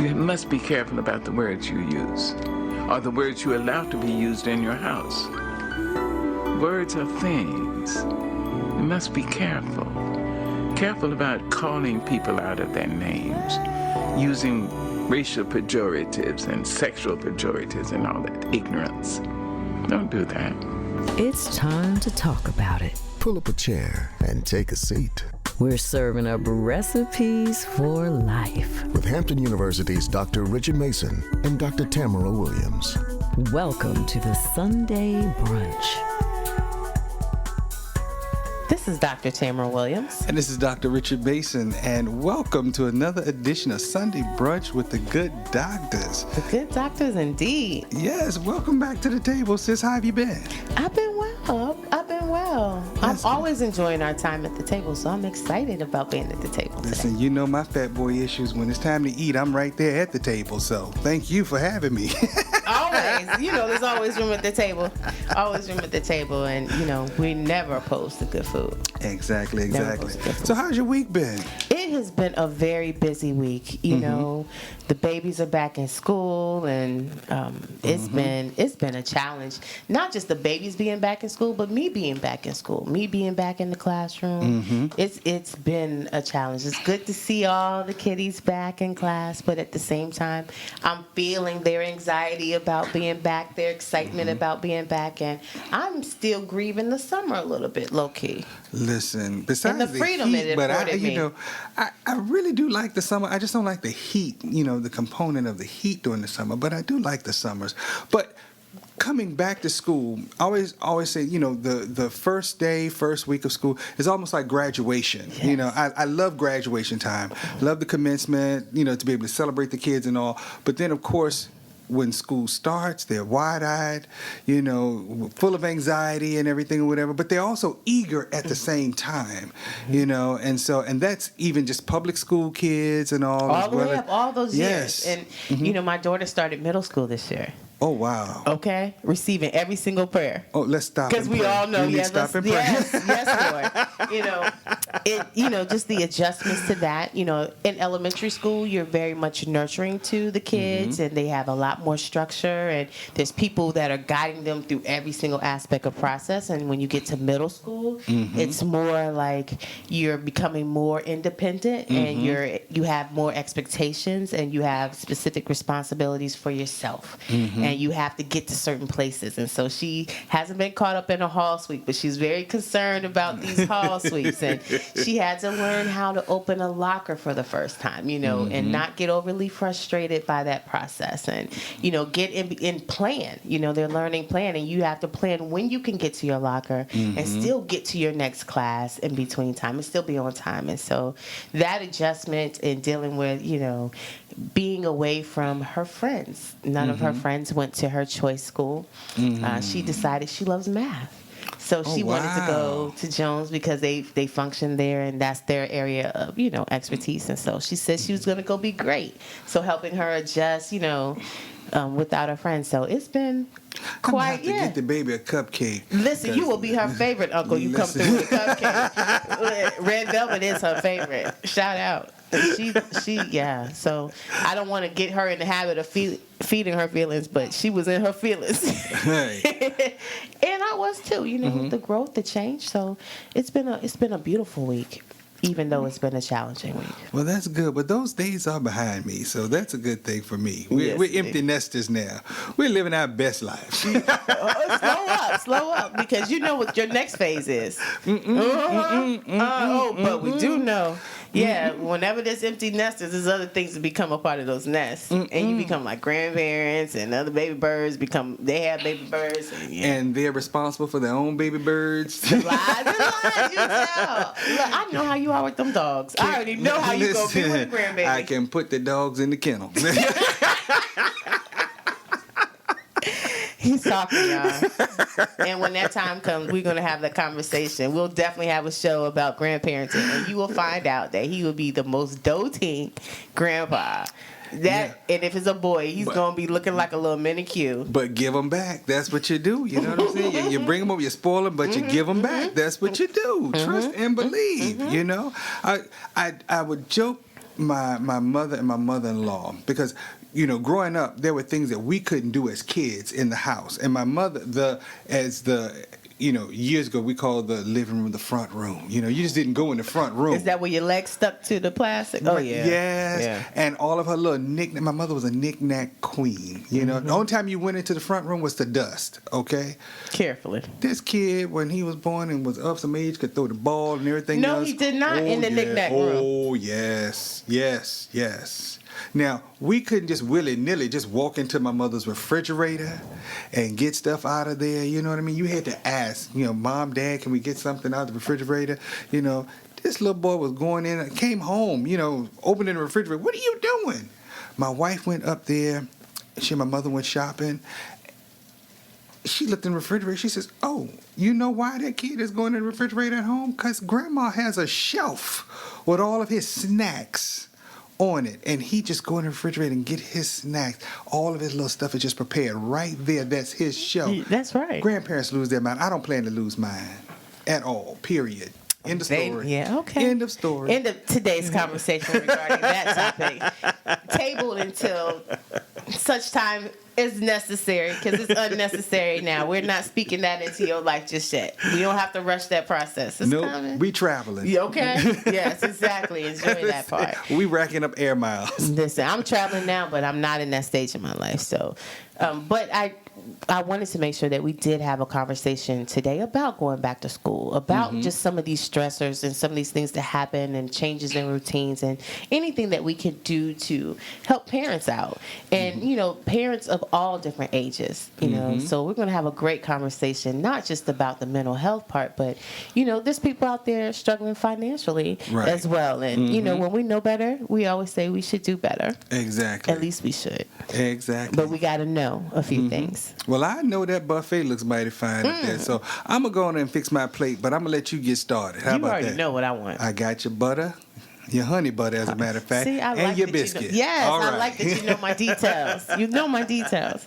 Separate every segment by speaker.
Speaker 1: You must be careful about the words you use, or the words you allow to be used in your house. Words are things. You must be careful. Careful about calling people out of their names, using racial pejoratives and sexual pejoratives and all that ignorance. Don't do that.
Speaker 2: It's time to talk about it.
Speaker 3: Pull up a chair and take a seat.
Speaker 2: We're serving up recipes for life.
Speaker 3: With Hampton University's Dr. Richard Mason and Dr. Tamara Williams.
Speaker 2: Welcome to the Sunday Brunch.
Speaker 4: This is Dr. Tamara Williams.
Speaker 5: And this is Dr. Richard Mason, and welcome to another edition of Sunday Brunch with the Good Doctors.
Speaker 4: The Good Doctors, indeed.
Speaker 5: Yes, welcome back to the table, sis. How have you been?
Speaker 4: I've been well. I'm always enjoying our time at the table, so I'm excited about being at the table today.
Speaker 5: Listen, you know my fat boy issues. When it's time to eat, I'm right there at the table, so thank you for having me.
Speaker 4: Always. There's always room at the table. Always room at the table, and, we never oppose to good food.
Speaker 5: Exactly.
Speaker 4: Food.
Speaker 5: So how's your week been?
Speaker 4: It has been a very busy week. The babies are back in school, and it's been a challenge. Not just the babies being back in school, but me being back in school, me being back in the classroom. It's been a challenge. It's good to see all the kiddies back in class, but at the same time, I'm feeling their anxiety about being back, their excitement about being back, and I'm still grieving the summer a little bit, low key.
Speaker 5: Listen, besides
Speaker 4: and the freedom
Speaker 5: heat,
Speaker 4: it
Speaker 5: but
Speaker 4: afforded me.
Speaker 5: I really do like the summer. I just don't like the heat, the component of the heat during the summer, but I do like the summers. But coming back to school, I always say, the first week of school is almost like graduation.
Speaker 4: Yes.
Speaker 5: I love graduation time. Love the commencement, to be able to celebrate the kids and all. But then, of course, when school starts, they're wide-eyed, full of anxiety and everything or whatever, but they're also eager at the same time, and that's even just public school kids and all.
Speaker 4: All the way up, all those
Speaker 5: yes.
Speaker 4: years. And, my daughter started middle school this year.
Speaker 5: Oh, wow.
Speaker 4: Okay? Receiving every single prayer.
Speaker 5: Oh, let's stop.
Speaker 4: Because we all know,
Speaker 5: stop and pray.
Speaker 4: Yes, Lord. Just the adjustments to that. In elementary school, you're very much nurturing to the kids, and they have a lot more structure, and there's people that are guiding them through every single aspect of process. And when you get to middle school, it's more like you're becoming more independent, and you have more expectations, and you have specific responsibilities for yourself. And you have to get to certain places. And so she hasn't been caught up in a hall sweep, but she's very concerned about these hall sweeps. And she had to learn how to open a locker for the first time, and not get overly frustrated by that process. And, get in plan. They're learning planning. You have to plan when you can get to your locker and still get to your next class in between time and still be on time. And so that adjustment in dealing with, being away from her friends. None of her friends went to her choice school. She decided she loves math. So she wanted to go to Jones because they function there, and that's their area of, expertise. And so she said she was going to go be great. So helping her adjust, without her friends. So it's been quite,
Speaker 5: get the baby a cupcake.
Speaker 4: Listen, you will be her favorite, Uncle. You come through with a cupcake. Red Velvet is her favorite. Shout out. She, so I don't want to get her in the habit of feeding her feelings, but she was in her feelings.
Speaker 5: Right.
Speaker 4: And I was too, the growth, the change. So it's been a beautiful week, even though it's been a challenging week.
Speaker 5: Well, that's good, but those days are behind me, so that's a good thing for me. We're empty nesters now. We're living our best lives.
Speaker 4: Slow up, because you know what your next phase is. But we do know. Yeah, whenever there's empty nesters, there's other things that become a part of those nests. And you become like grandparents, and other baby birds they have baby birds.
Speaker 5: And they're responsible for their own baby birds.
Speaker 4: Lies, you tell. Look, I know how you are with them dogs. I already know how you go be with the grandbaby.
Speaker 5: I can put the dogs in the kennel.
Speaker 4: He's talking, y'all. And when that time comes, we're going to have that conversation. We'll definitely have a show about grandparenting, and you will find out that he will be the most doting grandpa. And if it's a boy, he's going to be looking like a little mini Q.
Speaker 5: But give them back. That's what you do. You know what I'm saying? You bring them up, you spoil them, but you give them back. That's what you do. Trust and believe, I would joke my mother and my mother-in-law, because growing up, there were things that we couldn't do as kids in the house. And my mother, years ago, we called the living room the front room. You just didn't go in the front room.
Speaker 4: Is that where your legs stuck to the plastic? Oh, yeah.
Speaker 5: Yes.
Speaker 4: Yeah.
Speaker 5: And all of her little knick-knack. My mother was a knick-knack queen. The only time you went into the front room was to dust, okay?
Speaker 4: Carefully.
Speaker 5: This kid, when he was born and was of some age, could throw the ball and everything else.
Speaker 4: No, he did not in the knick-knack room.
Speaker 5: Oh, yes. Yes, yes. Now, we couldn't just willy-nilly just walk into my mother's refrigerator and get stuff out of there, you know what I mean? You had to ask, Mom, Dad, can we get something out of the refrigerator? This little boy was going in, came home, opening the refrigerator. What are you doing? My wife went up there, she and my mother went shopping. She looked in the refrigerator, she says, oh, you know why that kid is going in the refrigerator at home? Because Grandma has a shelf with all of his snacks on it, and he just go in the refrigerator and get his snacks. All of his little stuff is just prepared right there. That's his shelf.
Speaker 4: That's right.
Speaker 5: Grandparents lose their mind. I don't plan to lose mine at all, period. End of story.
Speaker 4: Yeah, okay.
Speaker 5: End of story.
Speaker 4: End of today's conversation regarding that topic. Tabled until such time is necessary, because it's unnecessary now. We're not speaking that into your life just yet. We don't have to rush that process. It's coming.
Speaker 5: We traveling.
Speaker 4: You okay? Yes, exactly. Enjoy that part.
Speaker 5: We racking up air miles.
Speaker 4: Listen, I'm traveling now, but I'm not in that stage of my life. So, but I wanted to make sure that we did have a conversation today about going back to school, about just some of these stressors and some of these things that happen and changes in routines and anything that we can do to help parents out. And, parents of all different ages, so we're going to have a great conversation, not just about the mental health part, but, there's people out there struggling financially as well. And, when we know better, we always say we should do better.
Speaker 5: Exactly.
Speaker 4: At least we should.
Speaker 5: Exactly.
Speaker 4: But we got to know a few things.
Speaker 5: Well, I know that buffet looks mighty fine up there, so I'm going to go on and fix my plate, but I'm going to let you get started. How
Speaker 4: You
Speaker 5: about
Speaker 4: already
Speaker 5: that?
Speaker 4: know what I want.
Speaker 5: I got your butter, your honey butter, as a matter of fact,
Speaker 4: See, I
Speaker 5: and
Speaker 4: like
Speaker 5: your
Speaker 4: that
Speaker 5: biscuit.
Speaker 4: Yes,
Speaker 5: All right.
Speaker 4: I like that you know my details. You know my details.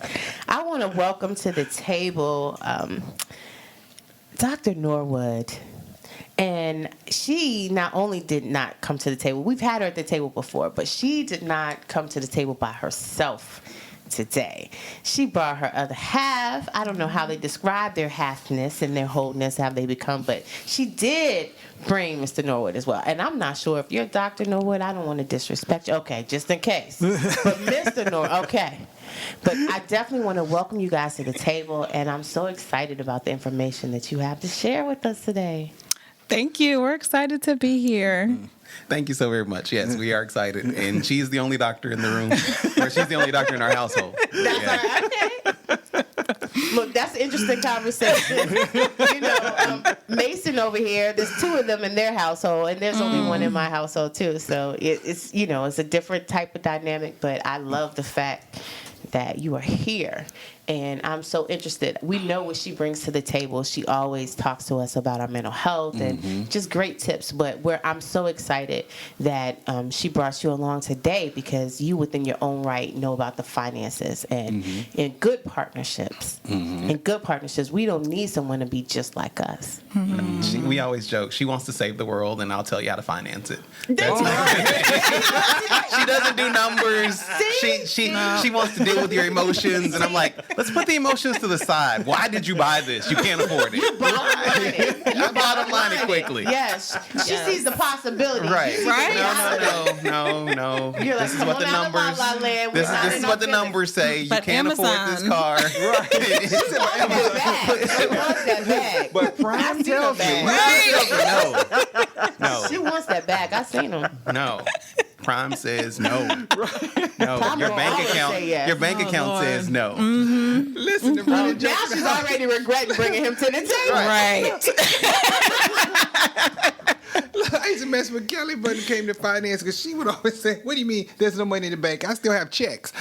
Speaker 4: I want to welcome to the table Dr. Norwood. And she not only did not come to the table, we've had her at the table before, but she did not come to the table by herself today. She brought her other half. I don't know how they describe their halfness and their wholeness, how they become, but she did bring Mr. Norwood as well. And I'm not sure if you're Dr. Norwood, I don't want to disrespect you. Okay, just in case. But Mr. Norwood, okay. But I definitely want to welcome you guys to the table, and I'm so excited about the information that you have to share with us today.
Speaker 6: Thank you. We're excited to be here.
Speaker 7: Thank you so very much. Yes, we are excited. And she's the only doctor in the room. Or she's the only doctor in our household.
Speaker 4: That's all right. Okay. Look, that's an interesting conversation. Mason over here, there's two of them in their household, and there's only one in my household too. So it's it's a different type of dynamic, but I love the fact that you are here. And I'm so interested. We know what she brings to the table. She always talks to us about our mental health and just great tips. But I'm so excited that she brought you along today, because you, within your own right, know about the finances and in good partnerships. In good partnerships, we don't need someone to be just like us.
Speaker 7: We always joke, she wants to save the world, and I'll tell you how to finance it.
Speaker 4: That's right.
Speaker 7: She doesn't do numbers. She wants to deal with your emotions, and I'm like, let's put the emotions to the side. Why did you buy this? You can't afford it.
Speaker 4: You
Speaker 7: bottom line it quickly.
Speaker 4: Yes. She sees the possibility.
Speaker 7: Right. No.
Speaker 4: You're like,
Speaker 7: This is what the numbers. This is what the numbers say. You
Speaker 6: But
Speaker 7: can't afford this
Speaker 6: Amazon.
Speaker 7: car.
Speaker 4: She wants that bag.
Speaker 5: But Prime tells me.
Speaker 7: No.
Speaker 4: She wants that bag. I seen them.
Speaker 7: No. Prime says no. No.
Speaker 4: Prime
Speaker 7: Your
Speaker 4: will
Speaker 7: bank
Speaker 4: always
Speaker 7: account.
Speaker 4: say yes.
Speaker 7: Your bank
Speaker 6: Oh,
Speaker 7: account
Speaker 6: Lord.
Speaker 7: says no.
Speaker 5: Listen to
Speaker 4: Now
Speaker 5: Brunch.
Speaker 4: she's already regretting bringing him to the table.
Speaker 6: Right.
Speaker 5: I used to mess with Kelly, but it came to finance, because she would always say, "What do you mean there's no money in the bank? I still have checks."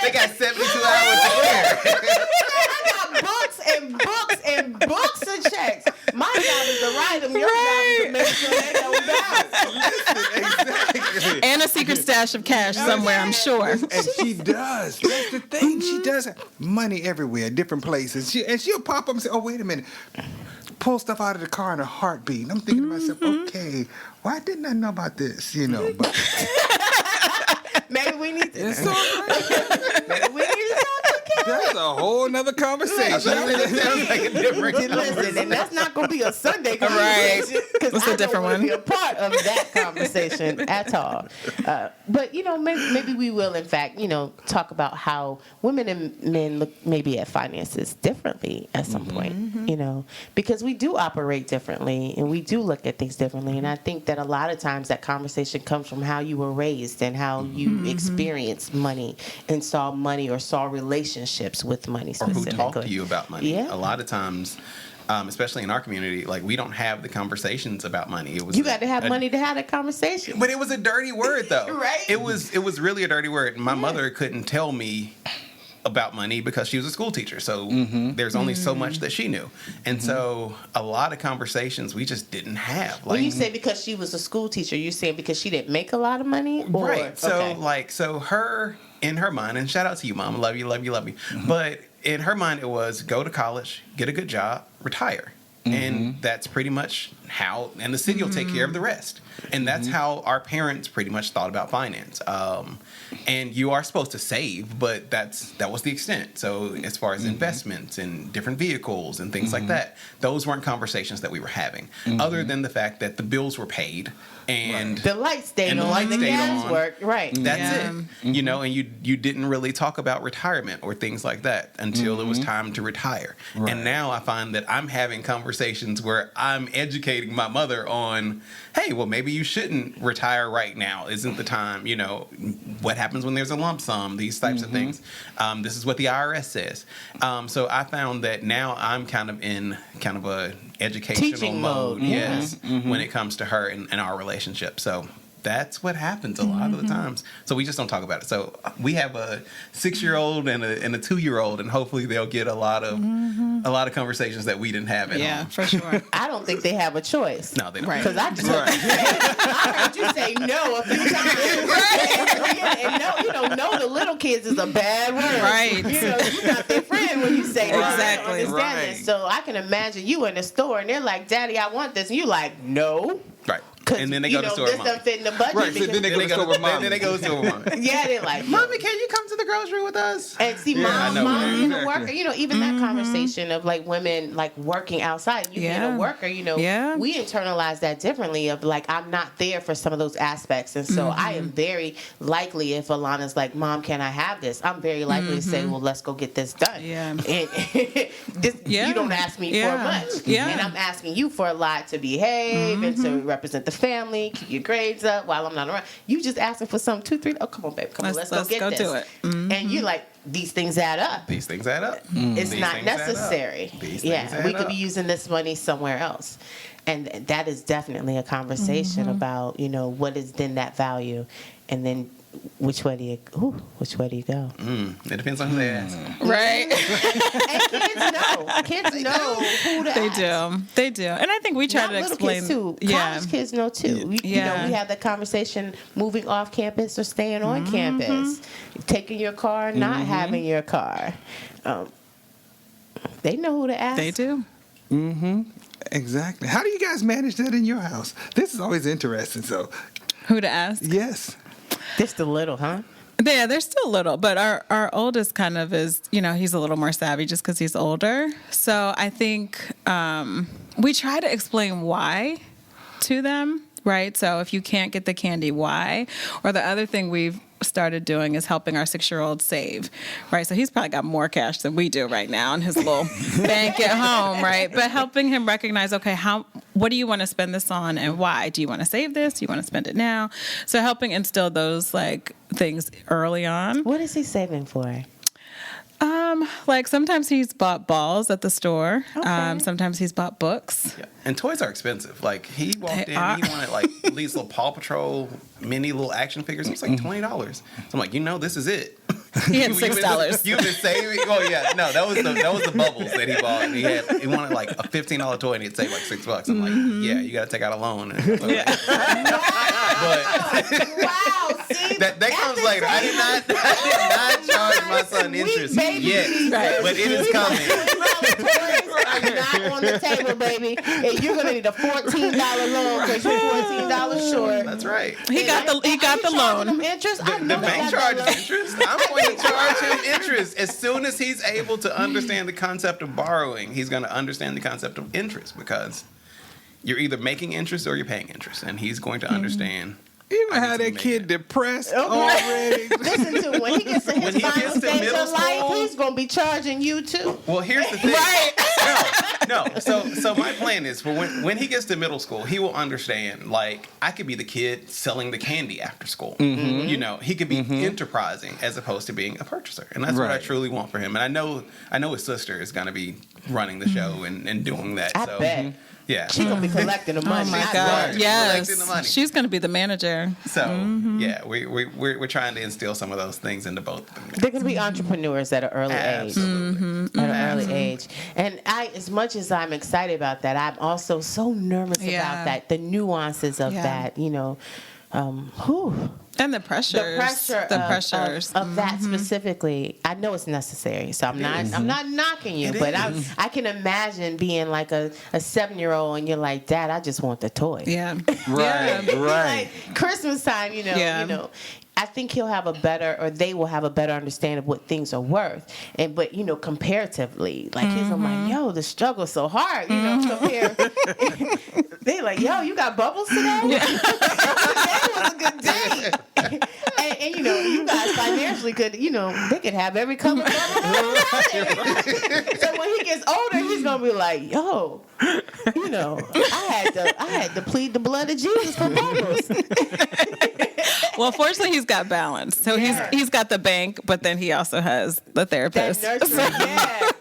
Speaker 7: They got 72 hours to clear.
Speaker 4: I got books and books and books of checks. My job is to write them. Your job is to make sure they don't bounce.
Speaker 5: Exactly.
Speaker 6: And a secret stash of cash somewhere, I'm sure.
Speaker 5: And she does. That's the thing. She does have money everywhere, different places. She'll pop up and say, "Oh, wait a minute. pull stuff out of the car in a heartbeat. And I'm thinking to myself, okay, why didn't I know about this? You know, but
Speaker 4: Maybe we need to.
Speaker 5: it's all right.
Speaker 4: Maybe we need to talk to Karen.
Speaker 5: That's a whole nother conversation.
Speaker 7: Sounds like a different
Speaker 4: Listen, and that's not going to be a Sunday
Speaker 6: Right.
Speaker 4: conversation. Because
Speaker 6: It's a
Speaker 4: I
Speaker 6: different
Speaker 4: don't want
Speaker 6: one.
Speaker 4: to be a part of that conversation at all. But, you know, maybe we will, in fact, you know, talk about how women and men look maybe at finances differently at some point, you know, because we do operate differently and we do look at things differently. And I think that a lot of times that conversation comes from how you were raised and how you experienced money and saw money or saw relationships with money
Speaker 7: or who
Speaker 4: specifically.
Speaker 7: talked to you about money.
Speaker 4: Yeah.
Speaker 7: A lot of times, especially in our community, like we don't have the conversations about money. It was
Speaker 4: You got to have money to have that conversation.
Speaker 7: but it was a dirty word though.
Speaker 4: Right.
Speaker 7: It was really a dirty word. My mother couldn't tell me about money because she was a school teacher. So there's only so much that she knew. And so a lot of conversations we just didn't have.
Speaker 4: When you say because she was a school teacher, you're saying because she didn't make a lot of money? Or,
Speaker 7: right. So
Speaker 4: okay.
Speaker 7: so her, in her mind, and shout out to you, Mom, love you. But in her mind, it was go to college, get a good job, retire. And that's pretty much how, and the city will take care of the rest. And that's how our parents pretty much thought about finance. And you are supposed to save, but that was the extent. So as far as investments and different vehicles and things like that, those weren't conversations that we were having. Other than the fact that the bills were paid and
Speaker 4: The lights stayed
Speaker 7: And the
Speaker 4: on,
Speaker 7: lights
Speaker 4: the
Speaker 7: stayed
Speaker 4: gas
Speaker 7: on.
Speaker 4: worked. Right.
Speaker 7: that's
Speaker 6: Yeah.
Speaker 7: it. You know, and you didn't really talk about retirement or things like that until it was time to retire. And now I find that I'm having conversations where I'm educating my mother on, hey, well, maybe you shouldn't retire right now. Isn't the time, you know, what happens when there's a lump sum, these types of things. This is what the IRS says. So I found that now I'm kind of in kind of a educational
Speaker 4: Teaching
Speaker 7: mode,
Speaker 4: mode, yeah.
Speaker 7: yes, when it comes to her and our relationship. So that's what happens a lot of the times. So we just don't talk about it. So we have a 6-year-old and a 2-year-old, and hopefully they'll get a lot of conversations that we didn't have at
Speaker 6: Yeah,
Speaker 7: home.
Speaker 6: for sure.
Speaker 4: I don't think they have a choice.
Speaker 7: No, they don't.
Speaker 6: Right.
Speaker 4: Because I just I heard you say no a few times. And no to little kids is a bad word.
Speaker 6: Right.
Speaker 4: You know, you're not their friend when you say no.
Speaker 6: Exactly.
Speaker 4: I don't understand this. So I can imagine you in the store and they're like, Daddy, I want this. And you like, no.
Speaker 7: Right.
Speaker 4: 'Cause,
Speaker 7: And then they
Speaker 4: you
Speaker 7: go to
Speaker 4: know,
Speaker 7: store
Speaker 4: this
Speaker 7: with
Speaker 4: doesn't
Speaker 7: Mommy.
Speaker 4: fit in the budget.
Speaker 5: Right, so
Speaker 4: because-
Speaker 5: then they go to store with Mommy.
Speaker 7: Then they go to store with Mommy.
Speaker 4: yeah, they're like,
Speaker 7: Mommy, can you come to the grocery with us?
Speaker 4: And see,
Speaker 5: Yeah, I know,
Speaker 4: mom
Speaker 5: right?
Speaker 4: being a
Speaker 5: Exactly.
Speaker 4: worker, you know, even that conversation of like women like working outside, you being
Speaker 6: Yeah.
Speaker 4: a worker, you know,
Speaker 6: Yeah.
Speaker 4: we internalize that differently of like, I'm not there for some of those aspects. And so I am very likely if Alana's like, Mom, can I have this? I'm very likely to say, well, let's go get this done.
Speaker 6: Yeah.
Speaker 4: And this,
Speaker 6: Yeah.
Speaker 4: you don't ask me
Speaker 6: Yeah.
Speaker 4: for much.
Speaker 6: Yeah.
Speaker 4: And I'm asking you for a lot to behave and to represent the family, keep your grades up while I'm not around. You just asking for some 2, 3. Oh, come on, babe. Come on, let's go get this.
Speaker 6: do it.
Speaker 4: And you're like, these things add up.
Speaker 7: These things add up.
Speaker 4: It's
Speaker 7: These
Speaker 4: not
Speaker 7: things add up.
Speaker 4: necessary.
Speaker 7: These
Speaker 4: Yeah,
Speaker 7: things
Speaker 4: we
Speaker 7: add
Speaker 4: could
Speaker 7: up.
Speaker 4: be using this money somewhere else. And that is definitely a conversation about, you know, what is then that value and then which way do you go?
Speaker 7: It depends on who they ask.
Speaker 6: Right.
Speaker 4: And kids know who to
Speaker 6: They
Speaker 4: ask.
Speaker 6: do. They do. And I think we try
Speaker 4: Not
Speaker 6: to
Speaker 4: little
Speaker 6: explain.
Speaker 4: kids too.
Speaker 6: Yeah.
Speaker 4: College kids know too. You know,
Speaker 6: Yeah.
Speaker 4: we have that conversation moving off campus or staying on campus, taking your car, not having your car. They know who to ask.
Speaker 6: They do.
Speaker 5: Exactly. How do you guys manage that in your house? This is always interesting. So,
Speaker 6: Who to ask?
Speaker 5: yes.
Speaker 4: Just a little, huh?
Speaker 6: Yeah, they're still little, but our oldest kind of is, you know, he's a little more savvy just because he's older. So I think we try to explain why to them, right? So if you can't get the candy, why? Or the other thing we've started doing is helping our 6-year-old save, right? So he's probably got more cash than we do right now in his little bank at home, right? But helping him recognize, okay, what do you want to spend this on and why? Do you want to save this? Do you want to spend it now? So helping instill those like things early on.
Speaker 4: What is he saving for?
Speaker 6: Like sometimes he's bought balls at the store.
Speaker 4: Okay.
Speaker 6: Sometimes he's bought books.
Speaker 7: Yeah. And toys are expensive. Like he walked
Speaker 6: They
Speaker 7: in,
Speaker 6: are.
Speaker 7: he wanted like these little Paw Patrol mini little action figures. It was like $20. So I'm like, this is it.
Speaker 6: He had
Speaker 7: You've been-
Speaker 6: $6.
Speaker 7: You've been saving. Oh yeah, no, that was the bubbles that he bought. And he wanted like a $15 toy and he'd save like $6. I'm like, yeah, you got to take out a loan. And
Speaker 6: Yeah.
Speaker 7: but
Speaker 4: Wow, see,
Speaker 7: that comes
Speaker 4: after
Speaker 7: later. I did not charge my son interest yet, but it is coming.
Speaker 4: Not on the table, baby. And you're gonna need a $14 loan because you're $14 short.
Speaker 7: That's right.
Speaker 6: He got the loan.
Speaker 4: Interest?
Speaker 7: The bank charges interest. I'm going to charge him interest as soon as he's able to understand the concept of borrowing. He's going to understand the concept of interest because you're either making interest or you're paying interest, and he's going to understand.
Speaker 5: You know how that kid depressed already?
Speaker 4: Listen to when he gets to his final stage of life, he's gonna be charging you too.
Speaker 7: Well, here's the thing. No. So my plan is for when he gets to middle school, he will understand. Like I could be the kid selling the candy after school. Mm-hmm. You know, he could be enterprising as opposed to being a purchaser, and that's what I truly want for him. And I know his sister is gonna be running the show and doing that.
Speaker 4: I bet.
Speaker 7: Yeah.
Speaker 4: She's going to be collecting the money.
Speaker 6: Oh, my God. Yes. She's going to be the manager.
Speaker 7: So, yeah, we're trying to instill some of those things into both of them.
Speaker 4: They're going to be entrepreneurs at an early age. At an early age. And as much as I'm excited about that, I'm also so nervous about that, the nuances of that, you know.
Speaker 6: And the pressures.
Speaker 4: The pressures of that specifically. I know it's necessary, so I'm not knocking you, but I can imagine being like a 7-year-old and you're like, Dad, I just want the toy.
Speaker 6: Yeah.
Speaker 5: Right.
Speaker 4: Like Christmas time, you know. I think he'll have they will have a better understanding of what things are worth. But you know, comparatively, like he's like, yo, the struggle's so hard, you know, compare. They like, yo, you got bubbles today? Today was a good day. and you know, you guys financially could, you know, they could have every color bubble. So when he gets older, he's gonna be like, yo, you know, I had to plead the blood of Jesus for bubbles.
Speaker 6: Well, fortunately, he's got balance. So he's got the bank, but then he also has the therapist.
Speaker 4: That nursery,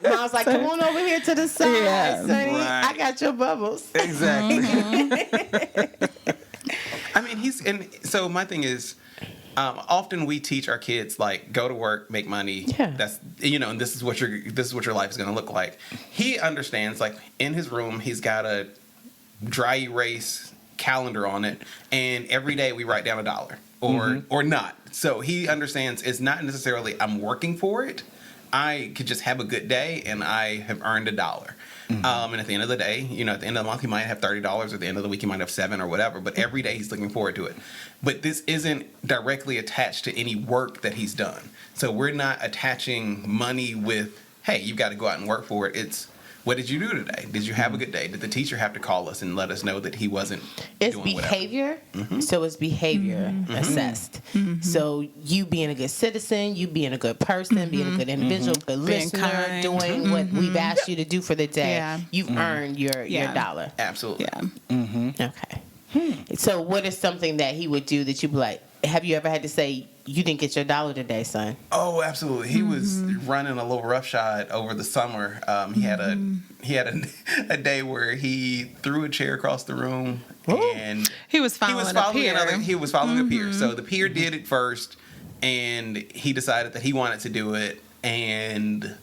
Speaker 4: And I was like, come on over here to the side, Sonny. Right. I got your bubbles.
Speaker 5: Exactly.
Speaker 7: I mean, so my thing is, often we teach our kids like go to work, make money.
Speaker 4: Yeah.
Speaker 7: That's and this is what your life is going to look like. He understands like in his room he's got a dry erase calendar on it, and every day we write down $1 or not. So he understands it's not necessarily I'm working for it. I could just have a good day and I have earned $1. And at the end of the day, at the end of the month, he might have $30. At the end of the week, he might have $7 or whatever. But every day, he's looking forward to it. But this isn't directly attached to any work that he's done. So we're not attaching money with, hey, you've got to go out and work for it. It's, what did you do today? Did you have a good day? Did the teacher have to call us and let us know that he wasn't doing
Speaker 4: behavior. So it's behavior assessed. So you being a good citizen, you being a good person, being a good individual, good listener,
Speaker 6: kind.
Speaker 4: doing what we've asked you to do for the day, you've earned your $1.
Speaker 7: Absolutely.
Speaker 6: Yeah.
Speaker 4: Okay. So what is something that he would do that you'd be like, have you ever had to say, you didn't get your $1 today, son?
Speaker 7: Oh, absolutely. He was running a little roughshod over the summer. He had a day where he threw a chair across the room, and
Speaker 6: he was following a peer.
Speaker 7: He was following a peer. So the peer did it first, and he decided that he wanted to do it, and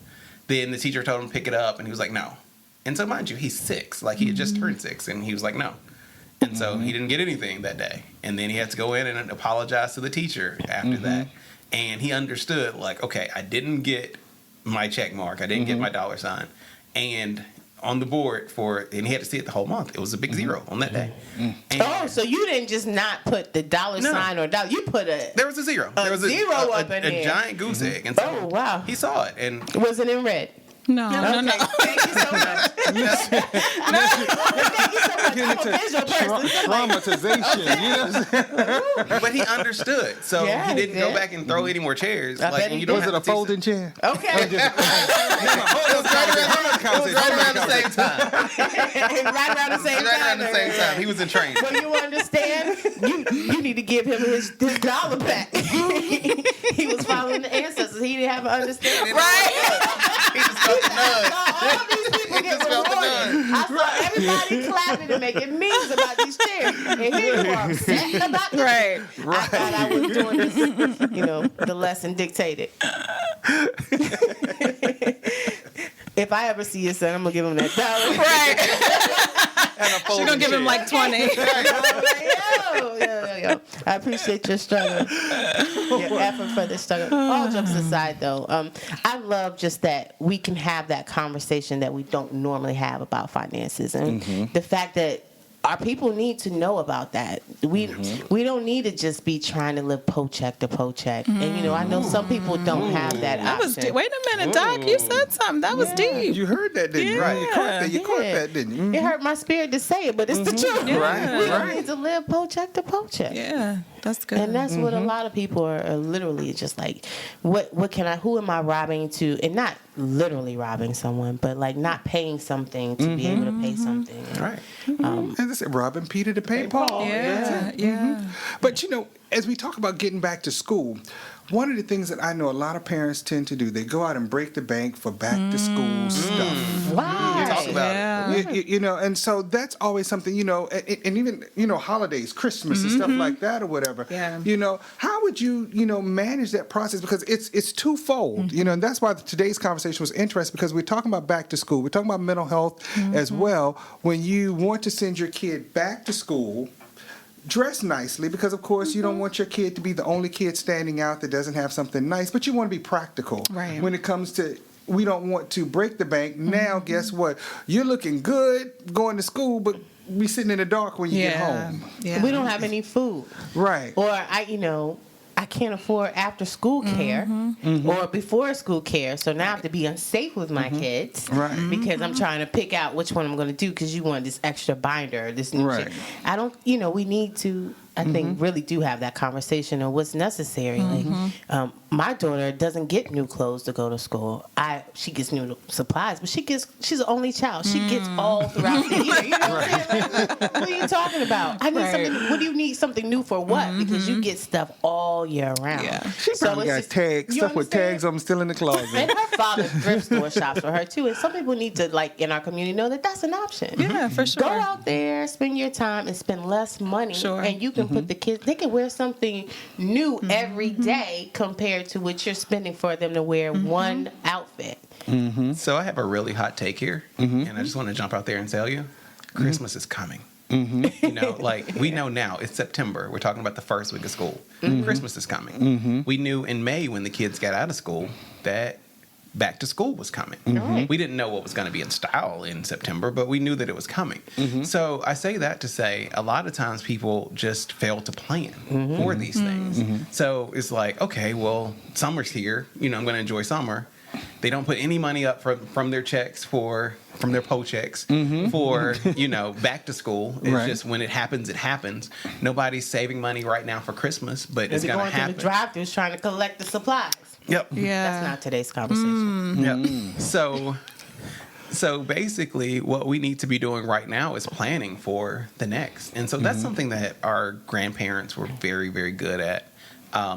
Speaker 7: then the teacher told him to pick it up, and he was like, no. And so, mind you, he's 6. Like, he had just turned 6, and he was like, no. And so he didn't get anything that day. And then he had to go in and apologize to the teacher after that. And he understood, like, okay, I didn't get my check mark. I didn't get my $. And on the board and he had to see it the whole month. It was a big 0 on that day.
Speaker 4: So you didn't just not put the $sign or $. You put
Speaker 7: there was a 0. There was
Speaker 4: zero up in
Speaker 7: a giant goose egg. And so
Speaker 4: wow.
Speaker 7: He saw it. And
Speaker 4: was it in red?
Speaker 6: No.
Speaker 4: Thank you so much. Thank you so much. I'm a visual person.
Speaker 5: Dramatization,
Speaker 7: But he understood. So he didn't go back and throw any more chairs.
Speaker 5: Was it a folding chair?
Speaker 4: Okay.
Speaker 7: It was right around the same time.
Speaker 4: Right around the same time.
Speaker 7: He was in training.
Speaker 4: But you understand? You need to give him his $1 back. He was following the ancestors. He didn't have an understanding.
Speaker 7: Right. He just felt the nudge.
Speaker 4: All these people get rewarded. I saw everybody clapping and making memes about these chairs. And here you are upset about this.
Speaker 6: Right.
Speaker 4: I thought I was doing this, the lesson dictated. If I ever see your son, I'm going to give him that $1.
Speaker 6: Right. She's going to give him like 20.
Speaker 4: go. I appreciate your struggle, your effort for this struggle. All jokes aside, though, I love just that we can have that conversation that we don't normally have about finances, and the fact that our people need to know about that. We don't need to just be trying to live paycheck to paycheck. And I know some people don't have that option.
Speaker 6: Wait a minute, Doc. You said something. That was deep.
Speaker 5: You heard that, didn't you? Right. You caught that, didn't you?
Speaker 4: It hurt my spirit to say it, but it's the truth.
Speaker 6: Yeah.
Speaker 4: We don't need to live paycheck to paycheck.
Speaker 6: Yeah, that's good.
Speaker 4: And that's what a lot of people are literally just like, who am I robbing to, and not literally robbing someone, but like not paying something to be able to pay something.
Speaker 5: Right. As I said, robbing Peter to pay Paul.
Speaker 6: Yeah.
Speaker 5: But as we talk about getting back to school, one of the things that I know a lot of parents tend to do, they go out and break the bank for back to school stuff.
Speaker 4: Wow.
Speaker 7: Talk about
Speaker 5: it. And so that's always something, and even, holidays, Christmas and stuff like that or whatever.
Speaker 6: Yeah.
Speaker 5: How would you, manage that process? Because it's twofold, and that's why today's conversation was interesting, because we're talking about back to school. We're talking about mental health as well. When you want to send your kid back to school, dress nicely, because of course you don't want your kid to be the only kid standing out that doesn't have something nice, but you want to be practical when it comes to, we don't want to break the bank. Now guess what, you're looking good going to school, but be sitting in the dark when you get home.
Speaker 4: We don't have any food,
Speaker 5: right?
Speaker 4: Or I can't afford after school care or before school care, so now I have to be unsafe with my kids, because I'm trying to pick out which one I'm going to do, because you want this extra binder, this new shit. I don't, we need to, I think, really do have that conversation of what's necessary. Like, my daughter doesn't get new clothes to go to school. She gets new supplies, but she's the only child. She gets all throughout the year. You know what I'm saying? Like, what are you talking about? I need something. What do you need something new for? What? Because you get stuff all year round.
Speaker 6: Yeah.
Speaker 5: She probably got tags, stuff with tags on them still in the closet.
Speaker 4: And her father's thrift store shops for her too. And some people need to, like, in our community, know that that's an option.
Speaker 6: Yeah, for sure.
Speaker 4: Go out there, spend your time, and spend less money. Sure. And you can put the kids. They can wear something new every day compared to what you're spending for them to wear one outfit.
Speaker 7: So I have a really hot take here, and I just want to jump out there and tell you, Christmas is coming. Like we know now, it's September. We're talking about the first week of school. Christmas is coming. We knew in May when the kids got out of school that back to school was coming. We didn't know what was going to be in style in September, but we knew that it was coming. So I say that to say a lot of times people just fail to plan for these things. So it's like, okay, well, summer's here. I'm going to enjoy summer. They don't put any money up from their checks from their paychecks for back to school. It's just when it happens, it happens. Nobody's saving money right now for Christmas, but it's going to happen.
Speaker 4: The drive-throughs trying to collect the supplies.
Speaker 7: Yep.
Speaker 6: Yeah.
Speaker 4: That's not today's conversation.
Speaker 7: Yep. So basically what we need to be doing right now is planning for the next. And so that's something that our grandparents were very, very good at.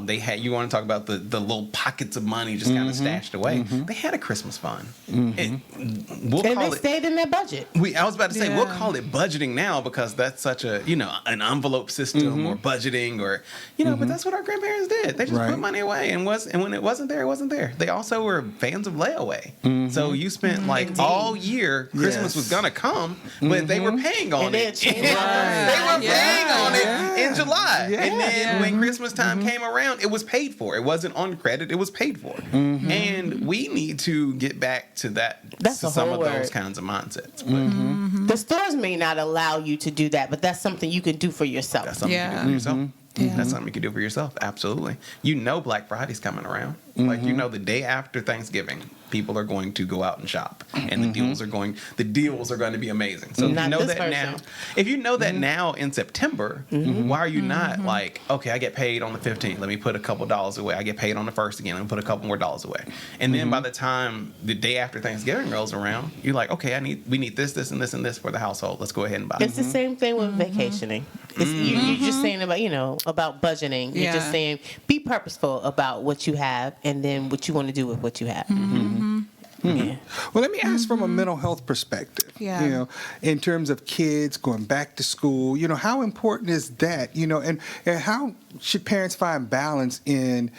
Speaker 7: They had, you want to talk about the little pockets of money just kind of stashed away. They had a Christmas fund. And
Speaker 4: they stayed in their budget.
Speaker 7: I was about to say, we'll call it budgeting now because that's such a, an envelope system or budgeting or, but that's what our grandparents did. They just put money away and when it wasn't there, it wasn't there. They also were fans of layaway. So you spent all year, Christmas was going to come, but they were paying on it. They were paying on it in July. And then when Christmas time came around, it was paid for. It wasn't on credit, it was paid for. And we need to get back to that.
Speaker 4: That's
Speaker 7: to some of those kinds of mindsets.
Speaker 4: The stores may not allow you to do that, but that's something you can do for yourself.
Speaker 7: That's something you can do for yourself. That's something you can do for yourself. Absolutely. Black Friday's coming around. Like the day after Thanksgiving, people are going to go out and shop, and the deals are going to be amazing. So if you know that now, now in September, why are you not like, okay, I get paid on the 15th, let me put a couple dollars away. I get paid on the 1st again, let me put a couple more dollars away. And then by the time the day after Thanksgiving rolls around, you're like, okay, we need this, this, and this, and this for the household. Let's go ahead and buy it.
Speaker 4: It's the same thing with vacationing. You're just saying about budgeting. You're just saying be purposeful about what you have and then what you want to do with what you have. Yeah.
Speaker 5: Well, let me ask from a mental health perspective.
Speaker 6: Yeah.
Speaker 5: You know, in terms of kids going back to school, you know, how important is that? You know, and how should parents find balance in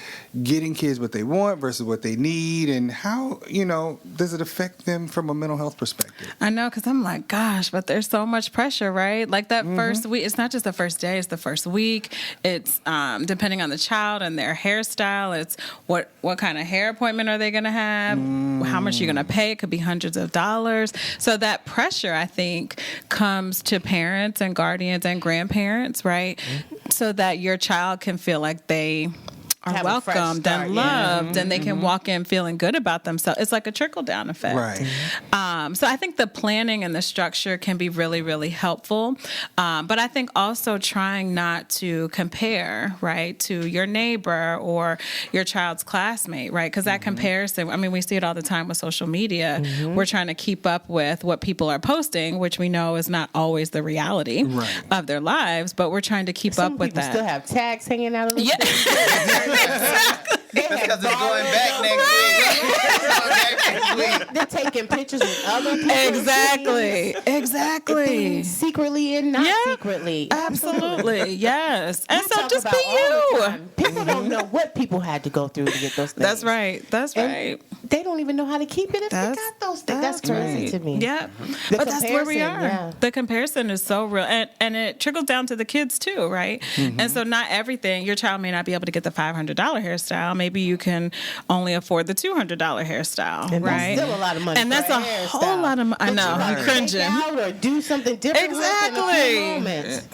Speaker 5: getting kids what they want versus what they need, and how, you know, does it affect them from a mental health perspective?
Speaker 6: I know, because I'm like, gosh, but there's so much pressure, right? Like that first week, it's not just the first day, it's the first week. It's depending on the child and their hairstyle. It's what kind of hair appointment are they going to have? How much you're going to pay? It could be hundreds of dollars. So that pressure, I think, comes to parents and guardians and grandparents, right? So that your child can feel like they are
Speaker 4: Have a fresh
Speaker 6: welcomed
Speaker 4: start,
Speaker 6: and
Speaker 4: yeah.
Speaker 6: loved, and they can walk in feeling good about themselves. It's like a trickle-down effect.
Speaker 5: Right.
Speaker 6: So I think the planning and the structure can be really, really helpful. But I think also trying not to compare, right, to your neighbor or your child's classmate, right? Because that comparison, I mean, we see it all the time with social media. We're trying to keep up with what people are posting, which we know is not always the reality of their lives, but we're trying to keep up with
Speaker 4: People
Speaker 6: that.
Speaker 4: still have tags hanging out of them.
Speaker 6: Yeah.
Speaker 7: That's because it's going back next week. It's going back next week.
Speaker 4: They're taking pictures with other people.
Speaker 6: Exactly.
Speaker 4: Things secretly and not secretly.
Speaker 6: Absolutely. Yes. And
Speaker 4: You
Speaker 6: so
Speaker 4: talk
Speaker 6: just
Speaker 4: about
Speaker 6: be
Speaker 4: all the
Speaker 6: you.
Speaker 4: time. People don't know what people had to go through to get those things.
Speaker 6: That's right. That's
Speaker 4: And
Speaker 6: right.
Speaker 4: they don't even know how to keep it if they got those things. That's crazy to me.
Speaker 6: Yeah.
Speaker 4: The
Speaker 6: But that's where we are.
Speaker 4: comparison, yeah.
Speaker 6: The comparison is so real. And it trickles down to the kids too, right? And so not everything, your child may not be able to get the $500 hairstyle. Maybe you can only afford the $200 hairstyle,
Speaker 4: And
Speaker 6: right?
Speaker 4: that's still a lot of money.
Speaker 6: And
Speaker 4: for
Speaker 6: that's
Speaker 4: a
Speaker 6: a
Speaker 4: hairstyle.
Speaker 6: whole lot of money. I
Speaker 4: But
Speaker 6: know.
Speaker 4: you
Speaker 6: I'm
Speaker 4: gotta
Speaker 6: cringing.
Speaker 4: take out or do something different. with in a few
Speaker 6: Exactly.
Speaker 4: moments.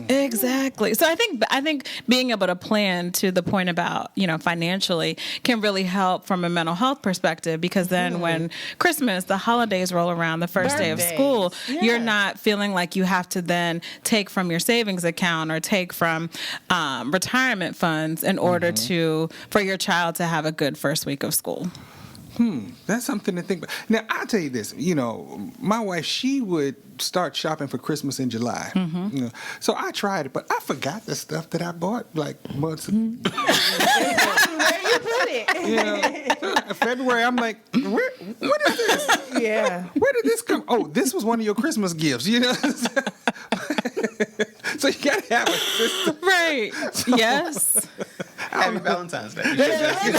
Speaker 6: Exactly. So I think being able to plan to the point about, you know, financially can really help from a mental health perspective, because then when Christmas, the holidays roll around, the first day of
Speaker 4: Birthdays.
Speaker 6: school,
Speaker 4: Yeah.
Speaker 6: you're not feeling like you have to then take from your savings account or take from retirement funds in order for your child to have a good first week of school.
Speaker 5: That's something to think about. Now, I'll tell you this. You know, my wife, she would start shopping for Christmas in July. You know, so I tried it, but I forgot the stuff that I bought like months ago.
Speaker 4: Where you put it?
Speaker 5: You know, February, I'm like, what is this?
Speaker 4: Yeah.
Speaker 5: Where did this come? Oh, this was one of your Christmas gifts, you know? So you got to have a system.
Speaker 6: Right. Yes.
Speaker 7: Happy Valentine's Day. Hey, happy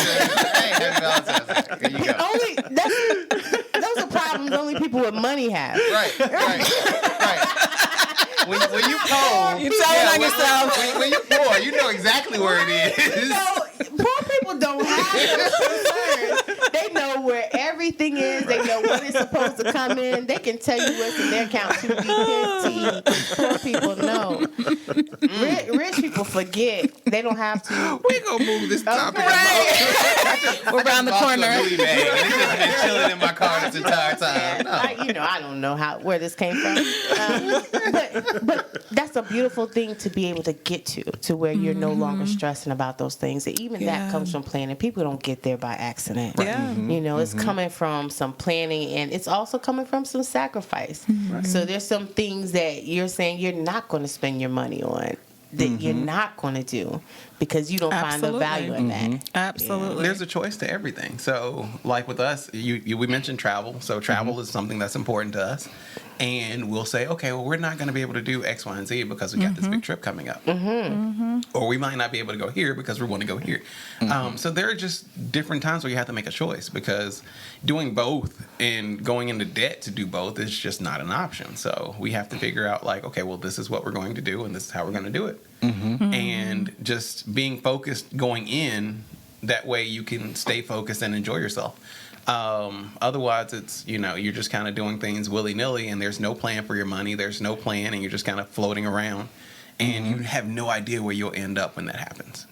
Speaker 7: Valentine's Day. There you go.
Speaker 4: Those are problems only people with money have.
Speaker 7: Right. When you poor,
Speaker 6: You tell it on yourself.
Speaker 7: When you poor, you know exactly where it is.
Speaker 4: Poor people don't have those concerns. They know where everything is. They know when it's supposed to come in. They can tell you what's in their account to be 15. Poor people know. Rich people forget. They don't have to.
Speaker 5: We're going to move this topic.
Speaker 6: We're around the corner.
Speaker 7: It's just been chilling in my car this entire time. No.
Speaker 4: I don't know where this came from. But that's a beautiful thing to be able to get to where you're no longer stressing about those things. And even that comes from planning. People don't get there by accident.
Speaker 6: Yeah.
Speaker 4: You know, it's coming from some planning, and it's also coming from some sacrifice. So there's some things that you're saying you're not going to spend your money on, that you're not going to do because you don't find the value in that.
Speaker 6: Absolutely.
Speaker 7: There's a choice to everything. So, like with us, we mentioned travel. So, travel is something that's important to us. And we'll say, okay, well, we're not going to be able to do X, Y, and Z because we got this big trip coming up. Or we might not be able to go here because we want to go here. So there are just different times where you have to make a choice, because doing both and going into debt to do both is just not an option. So we have to figure out, like, okay, well, this is what we're going to do and this is how we're going to do it. And just being focused going in, that way you can stay focused and enjoy yourself. Otherwise, it's, you're just kind of doing things willy-nilly, and there's no plan for your money. There's no plan, and you're just kind of floating around, and you have no idea where you'll end up when that happens.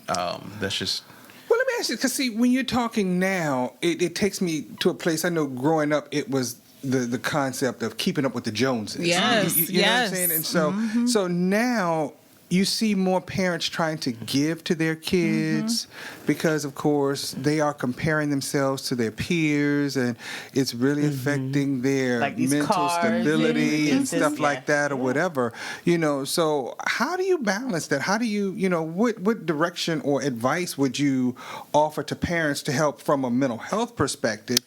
Speaker 7: That's just...
Speaker 5: Well, let me ask you, because see, when you're talking now, it takes me to a place. I know growing up, it was the concept of keeping up with the Joneses.
Speaker 6: Yes,
Speaker 5: you know what I'm saying? And so now you see more parents trying to give to their kids because, of course, they are comparing themselves to their peers, and it's really affecting their
Speaker 4: Like these
Speaker 5: mental
Speaker 4: cars
Speaker 5: stability and
Speaker 4: this,
Speaker 5: stuff like
Speaker 4: yeah.
Speaker 5: that or whatever. So how do you balance that? How do you, what direction or advice would you offer to parents to help from a mental health perspective,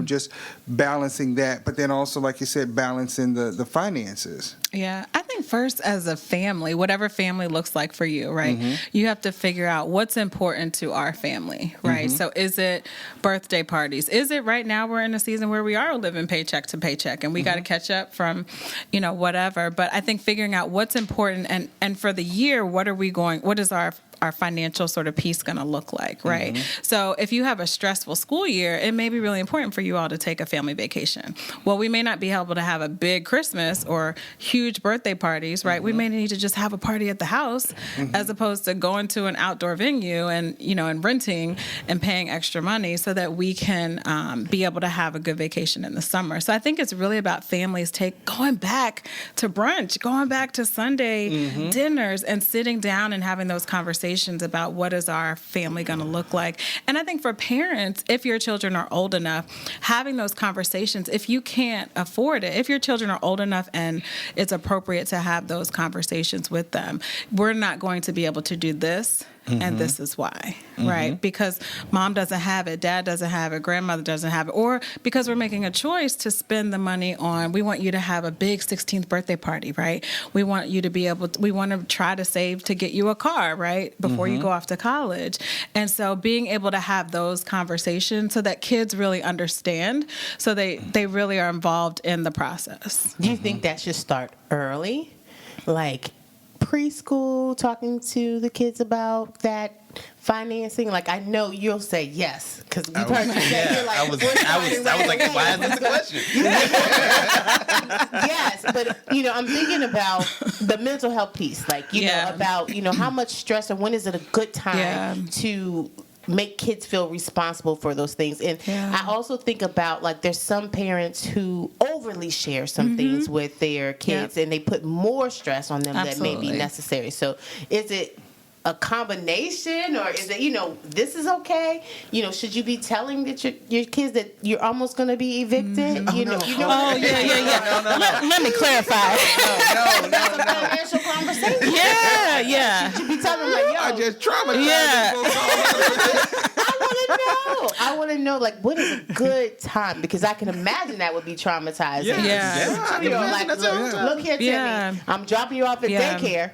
Speaker 5: just balancing that, but then also, like you said, balancing the finances?
Speaker 6: Yeah, I think first as a family, whatever family looks like for you, right? You have to figure out what's important to our family, right? So is it birthday parties? Is it right now we're in a season where we are living paycheck to paycheck and we got to catch up from, whatever. But I think figuring out what's important and for the year, what is our financial sort of piece going to look like, right? So if you have a stressful school year, it may be really important for you all to take a family vacation. Well, we may not be able to have a big Christmas or huge birthday parties, right? We may need to just have a party at the house as opposed to going to an outdoor venue and, and renting and paying extra money so that we can be able to have a good vacation in the summer. So I think it's really about families going back to brunch, going back to Sunday dinners and sitting down and having those conversations about what is our family going to look like. And I think for parents, if your children are old enough, having those conversations, if you can't afford it, if your children are old enough and it's appropriate to have those conversations with them, we're not going to be able to do this. And this is why, right? Because mom doesn't have it, dad doesn't have it, grandmother doesn't have it, or because we're making a choice to spend the money on, we want you to have a big 16th birthday party, right? We want you to we want to try to save to get you a car, right? Before you go off to college. And so being able to have those conversations so that kids really understand, so they really are involved in the process.
Speaker 4: Do you think that should start early? Like preschool, talking to the kids about that financing? Like, I know you'll say yes because we've heard you say you're like,
Speaker 7: I was like, why is this a question?
Speaker 4: Yes, but I'm thinking about the mental health piece, like about how much stress or when is it a good time to make kids feel responsible for those things. And I also think about, like, there's some parents who overly share some things with their kids and they put more stress on them that may be necessary. So is it a combination, or is it, this is okay? Should you be telling your kids that you're almost going to be evicted?
Speaker 6: Let me clarify.
Speaker 4: No. Financial conversation.
Speaker 6: Yeah.
Speaker 4: Should you be telling them, like, yo,
Speaker 5: I just traumatized.
Speaker 4: I want to know, like, what is a good time? Because I can imagine that would be traumatizing. Look here, Timmy. I'm dropping you off at daycare.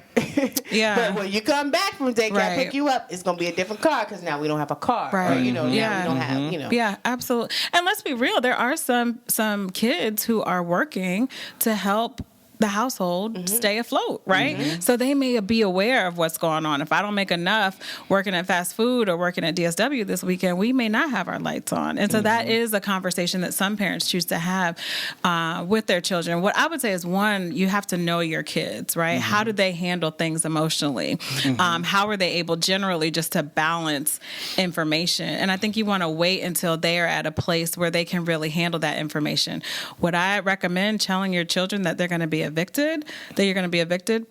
Speaker 4: But when you come back from daycare, pick you up, it's going to be a different car because now we don't have a car.
Speaker 6: Right.
Speaker 4: Or, now we don't have,
Speaker 6: Yeah, absolutely. And let's be real. There are some kids who are working to help the household stay afloat, right? So they may be aware of what's going on. If I don't make enough working at fast food or working at DSW this weekend, we may not have our lights on. And so that is a conversation that some parents choose to have with their children. What I would say is, one, you have to know your kids, right? How do they handle things emotionally? How are they able generally just to balance information? And I think you want to wait until they are at a place where they can really handle that information. Would I recommend telling your children that they're going to be evicted, that you're going to be evicted?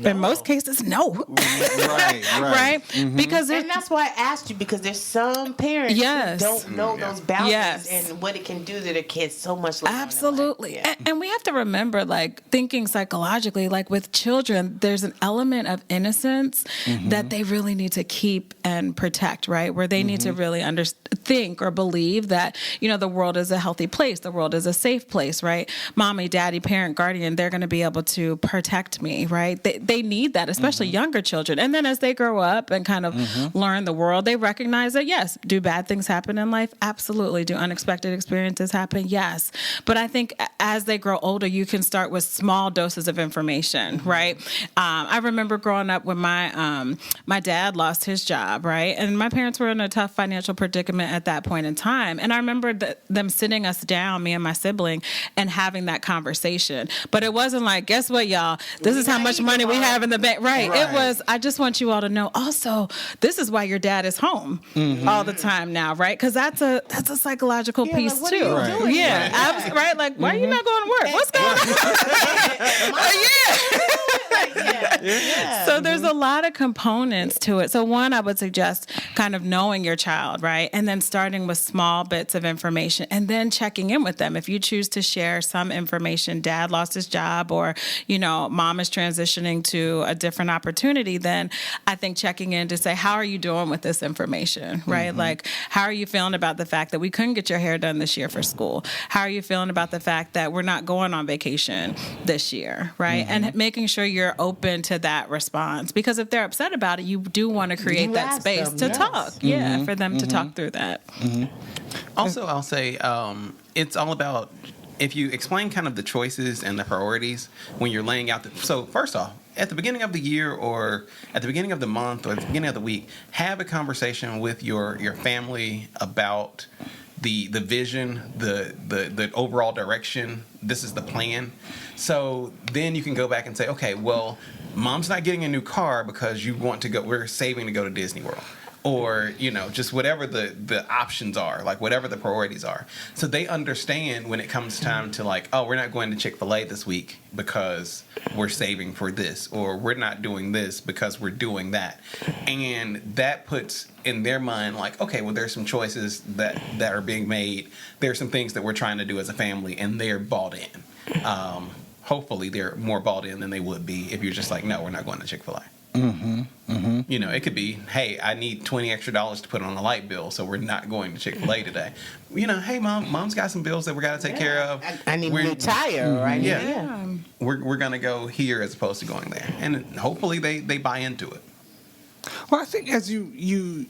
Speaker 6: No. In most cases, no. Right? Because
Speaker 4: and that's why I asked you, because there's some parents who don't know those boundaries and what it can do to their kids so much later.
Speaker 6: Absolutely. And we have to remember, like, thinking psychologically, like with children, there's an element of innocence that they really need to keep and protect, right? Where they need to really think or believe that, the world is a healthy place. The world is a safe place, right? Mommy, daddy, parent, guardian, they're going to be able to protect me, right? They need that, especially younger children. And then as they grow up and kind of learn the world, they recognize that, yes, do bad things happen in life? Absolutely. Do unexpected experiences happen? Yes. But I think as they grow older, you can start with small doses of information, right? I remember growing up when my dad lost his job, right? And my parents were in a tough financial predicament at that point in time. And I remember them sitting us down, me and my sibling, and having that conversation. But it wasn't like, guess what, y'all? This is how much money we have in the bank. Right.
Speaker 5: Right.
Speaker 6: It was, I just want you all to know also, this is why your dad is home all the time now, right? Because that's a psychological piece
Speaker 4: like, what
Speaker 6: too.
Speaker 4: are you doing?
Speaker 6: Yeah. Right. Like, why are you not going to work? What's going on? So there's a lot of components to it. So one, I would suggest kind of knowing your child, right? And then starting with small bits of information and then checking in with them. If you choose to share some information, dad lost his job or, mom is transitioning to a different opportunity, then I think checking in to say, how are you doing with this information, right? Like, how are you feeling about the fact that we couldn't get your hair done this year for school? How are you feeling about the fact that we're not going on vacation this year, right? And making sure you're open to that response, because if they're upset about it, you do want to create that space to talk, for them to talk through that.
Speaker 7: Also, I'll say it's all about, if you explain kind of the choices and the priorities when you're laying out so first off, at the beginning of the year or at the beginning of the month or at the beginning of the week, have a conversation with your family about the vision, the overall direction. This is the plan. So then you can go back and say, okay, well, mom's not getting a new car because we're saving to go to Disney World. Or, just whatever the options are, like whatever the priorities are. So they understand when it comes time to like, oh, we're not going to Chick-fil-A this week because we're saving for this, or we're not doing this because we're doing that. And that puts in their mind like, okay, well, there's some choices that are being made. There's some things that we're trying to do as a family, and they're bought in. Hopefully they're more bought in than they would be if you're just like, no, we're not going to Chick-fil-A. It could be, hey, I need $20 extra to put on a light bill, so we're not going to Chick-fil-A today. Hey, mom's got some bills that we got to take care of.
Speaker 4: I need a new tire, right?
Speaker 7: Yeah. We're going to go here as opposed to going there. And hopefully they buy into it.
Speaker 5: Well, I think as you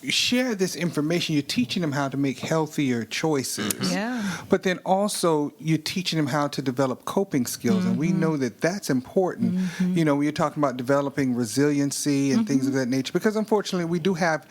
Speaker 5: share this information, you're teaching them how to make healthier choices.
Speaker 6: Yeah.
Speaker 5: But then also you're teaching them how to develop coping skills, and we know that that's important. When you're talking about developing resiliency and things of that nature, because unfortunately we do have,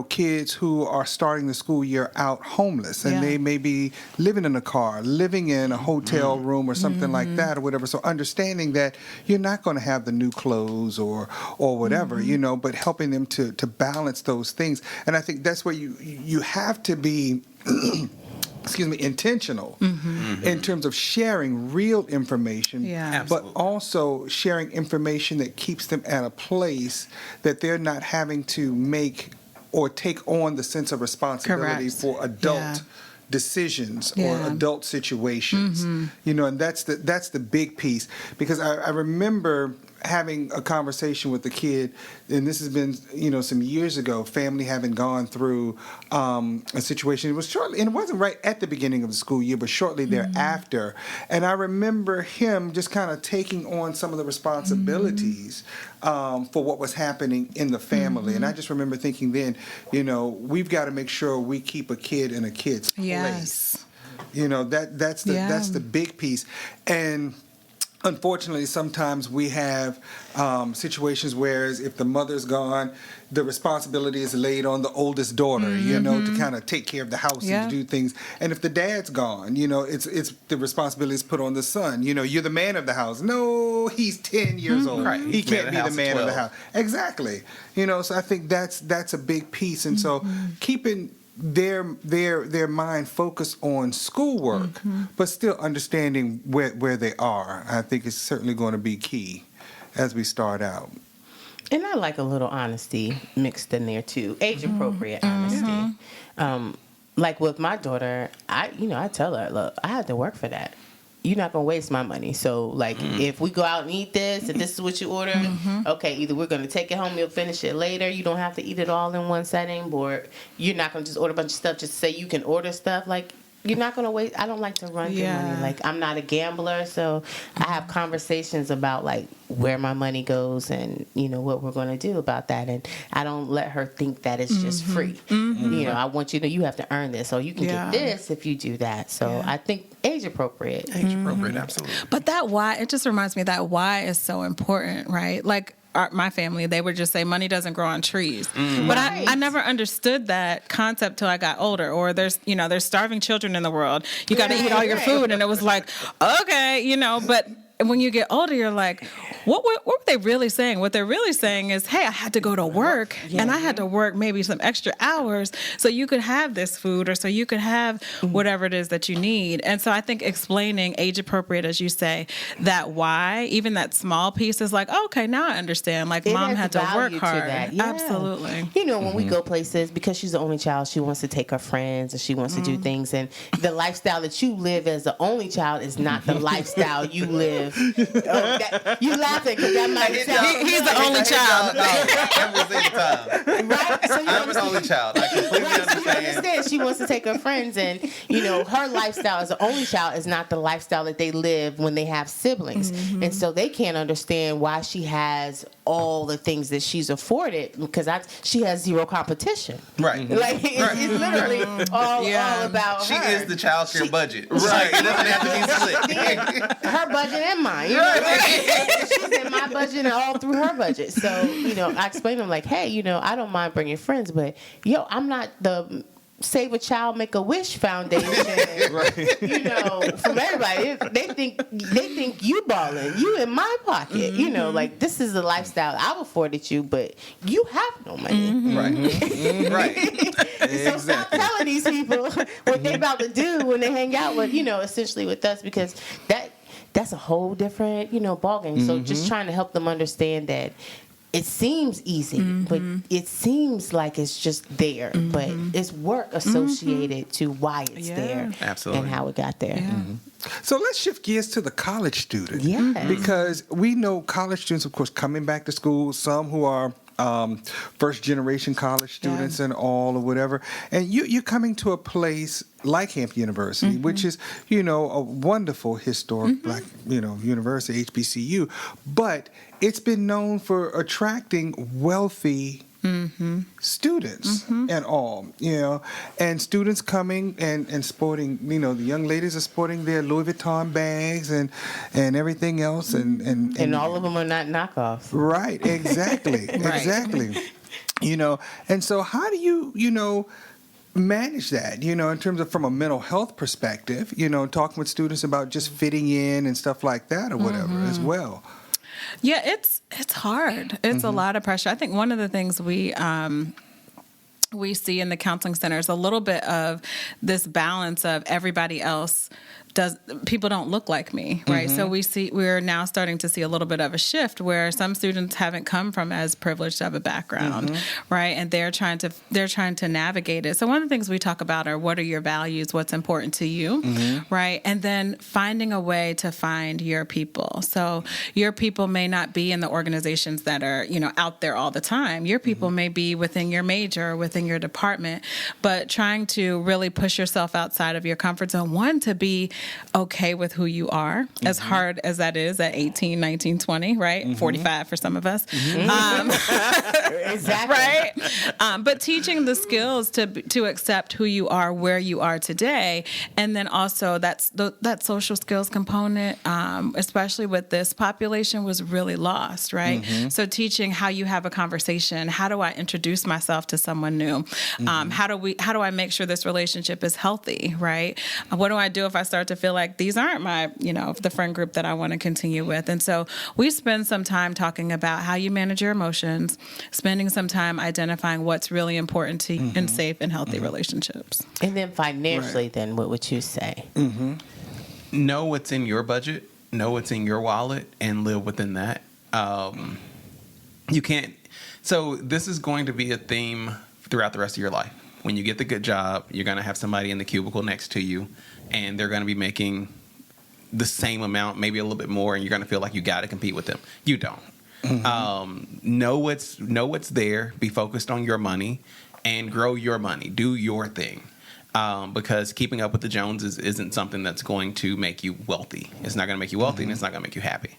Speaker 5: kids who are starting the school year out homeless, and they may be living in a car, living in a hotel room or something like that or whatever. So understanding that you're not going to have the new clothes or whatever, but helping them to balance those things. And I think that's where you have to be intentional in terms of sharing real information, but also sharing information that keeps them at a place that they're not having to make or take on the sense of responsibility for adult decisions or adult situations. And that's the big piece, because I remember having a conversation with a kid, and this has been some years ago, family having gone through a situation. It was shortly, and it wasn't right at the beginning of the school year, but shortly thereafter. And I remember him just kind of taking on some of the responsibilities for what was happening in the family. And I just remember thinking then, we've got to make sure we keep a kid in a kid's place. That's the big piece. And unfortunately, sometimes we have situations where if the mother's gone, the responsibility is laid on the oldest daughter, to kind of take care of the house and to do things. And if the dad's gone, it's the responsibility is put on the son. You're the man of the house. No, he's 10 years old. Right. He can't be the man of the house. Exactly. So I think that's a big piece. And so keeping their mind focused on schoolwork, but still understanding where they are, I think is certainly going to be key as we start out.
Speaker 4: And I like a little honesty mixed in there too, age appropriate honesty. Like with my daughter, I tell her, look, I had to work for that. You're not gonna waste my money. So if we go out and eat this and this is what you order, okay, either we're gonna take it home, you'll finish it later. You don't have to eat it all in one setting, or you're not gonna just order a bunch of stuff just to say you can order stuff. You're not going to waste. I don't like to run through money. I'm not a gambler, so I have conversations about where my money goes and what we're going to do about that. And I don't let her think that it's just free. I want you to know you have to earn this, or you can get this if you do that. So I think age appropriate.
Speaker 7: Age appropriate, absolutely.
Speaker 6: But that why, it just reminds me that why is so important, right? My family, they would just say money doesn't grow on trees. But I never understood that concept till I got older. Or there's starving children in the world. You got to eat all your food. And it was okay, but when you get older, you're like, what were they really saying? What they're really saying is, hey, I had to go to work and I had to work maybe some extra hours so you could have this food or so you could have whatever it is that you need. And so I think explaining age appropriate, as you say, that why, even that small piece is like, oh, okay, now I understand. Like, mom had to work hard. Absolutely.
Speaker 4: You know, when we go places, because she's the only child, she wants to take her friends and she wants to do things. And the lifestyle that you live as the only child is not the lifestyle you live. You laughing because that might sound...
Speaker 6: He's the only child.
Speaker 7: Every single time.
Speaker 4: Right? So
Speaker 7: I'm an only child. I completely understand.
Speaker 4: So you understand. She wants to take her friends, and you know, her lifestyle as the only child is not the lifestyle that they live when they have siblings, and so they can't understand why she has all the things that she's afforded because she has zero competition.
Speaker 7: Right.
Speaker 4: Like it's literally all about
Speaker 7: she
Speaker 4: her.
Speaker 7: She is the child care budget. Right. It doesn't have to be split.
Speaker 4: Her budget and mine. You know? She's in my budget and all through her budget. So, you know, I explained to them like, hey, you know, I don't mind bringing friends, but I'm not the Save a Child, Make a Wish Foundation. You know, from everybody, they think you balling. You in my pocket. You know, like this is the lifestyle I've afforded you, but you have no money.
Speaker 7: Right.
Speaker 4: So stop telling these people what they about to do when they hang out with, you know, essentially with us, because that's a whole different, you know, ballgame. So just trying to help them understand that it seems easy, but it seems like it's just there. But it's work associated to why it's there.
Speaker 7: Absolutely.
Speaker 4: And how it got there.
Speaker 5: So let's shift gears to the college student.
Speaker 4: Yes.
Speaker 5: Because we know college students, of course, coming back to school, some who are first generation college students and all or whatever. And you're coming to a place like Hampton University, which is, you know, a wonderful historic black, you know, university, HBCU. But it's been known for attracting wealthy students and all, you know, and students coming and sporting, you know, the young ladies are sporting their Louis Vuitton bags and everything else. And
Speaker 4: all of them are not knockoffs.
Speaker 5: Right, exactly, exactly. You know, and so how do you know, manage that, you know, in terms of from a mental health perspective, you know, talking with students about just fitting in and stuff like that or whatever as well?
Speaker 6: Yeah, it's hard. It's a lot of pressure. I think one of the things we see in the counseling center is a little bit of this balance of everybody else people don't look like me, right? So we're now starting to see a little bit of a shift where some students haven't come from as privileged of a background, right? And they're trying to navigate it. So one of the things we talk about are what are your values, what's important to you, right? And then finding a way to find your people. So your people may not be in the organizations that are, you know, out there all the time. Your people may be within your major, within your department, but trying to really push yourself outside of your comfort zone. One, to be okay with who you are, as hard as that is at 18, 19, 20, right? 45 for some of us.
Speaker 4: Exactly.
Speaker 6: Right? But teaching the skills to accept who you are, where you are today. And then also that social skills component, especially with this population, was really lost, right? So teaching how you have a conversation, how do I introduce myself to someone new? How do I make sure this relationship is healthy, right? What do I do if I start to feel like these aren't my, you know, the friend group that I want to continue with? And so we spend some time talking about how you manage your emotions, spending some time identifying what's really important to you in safe and healthy relationships.
Speaker 4: And then financially, then what would you say?
Speaker 7: Know what's in your budget, know what's in your wallet, and live within that. You can't. So this is going to be a theme throughout the rest of your life. When you get the good job, you're going to have somebody in the cubicle next to you, and they're going to be making the same amount, maybe a little bit more, and you're going to feel like you got to compete with them. You don't. Know what's there. Be focused on your money, and grow your money. Do your thing, because keeping up with the Joneses isn't something that's going to make you wealthy. It's not going to make you wealthy, and it's not going to make you happy.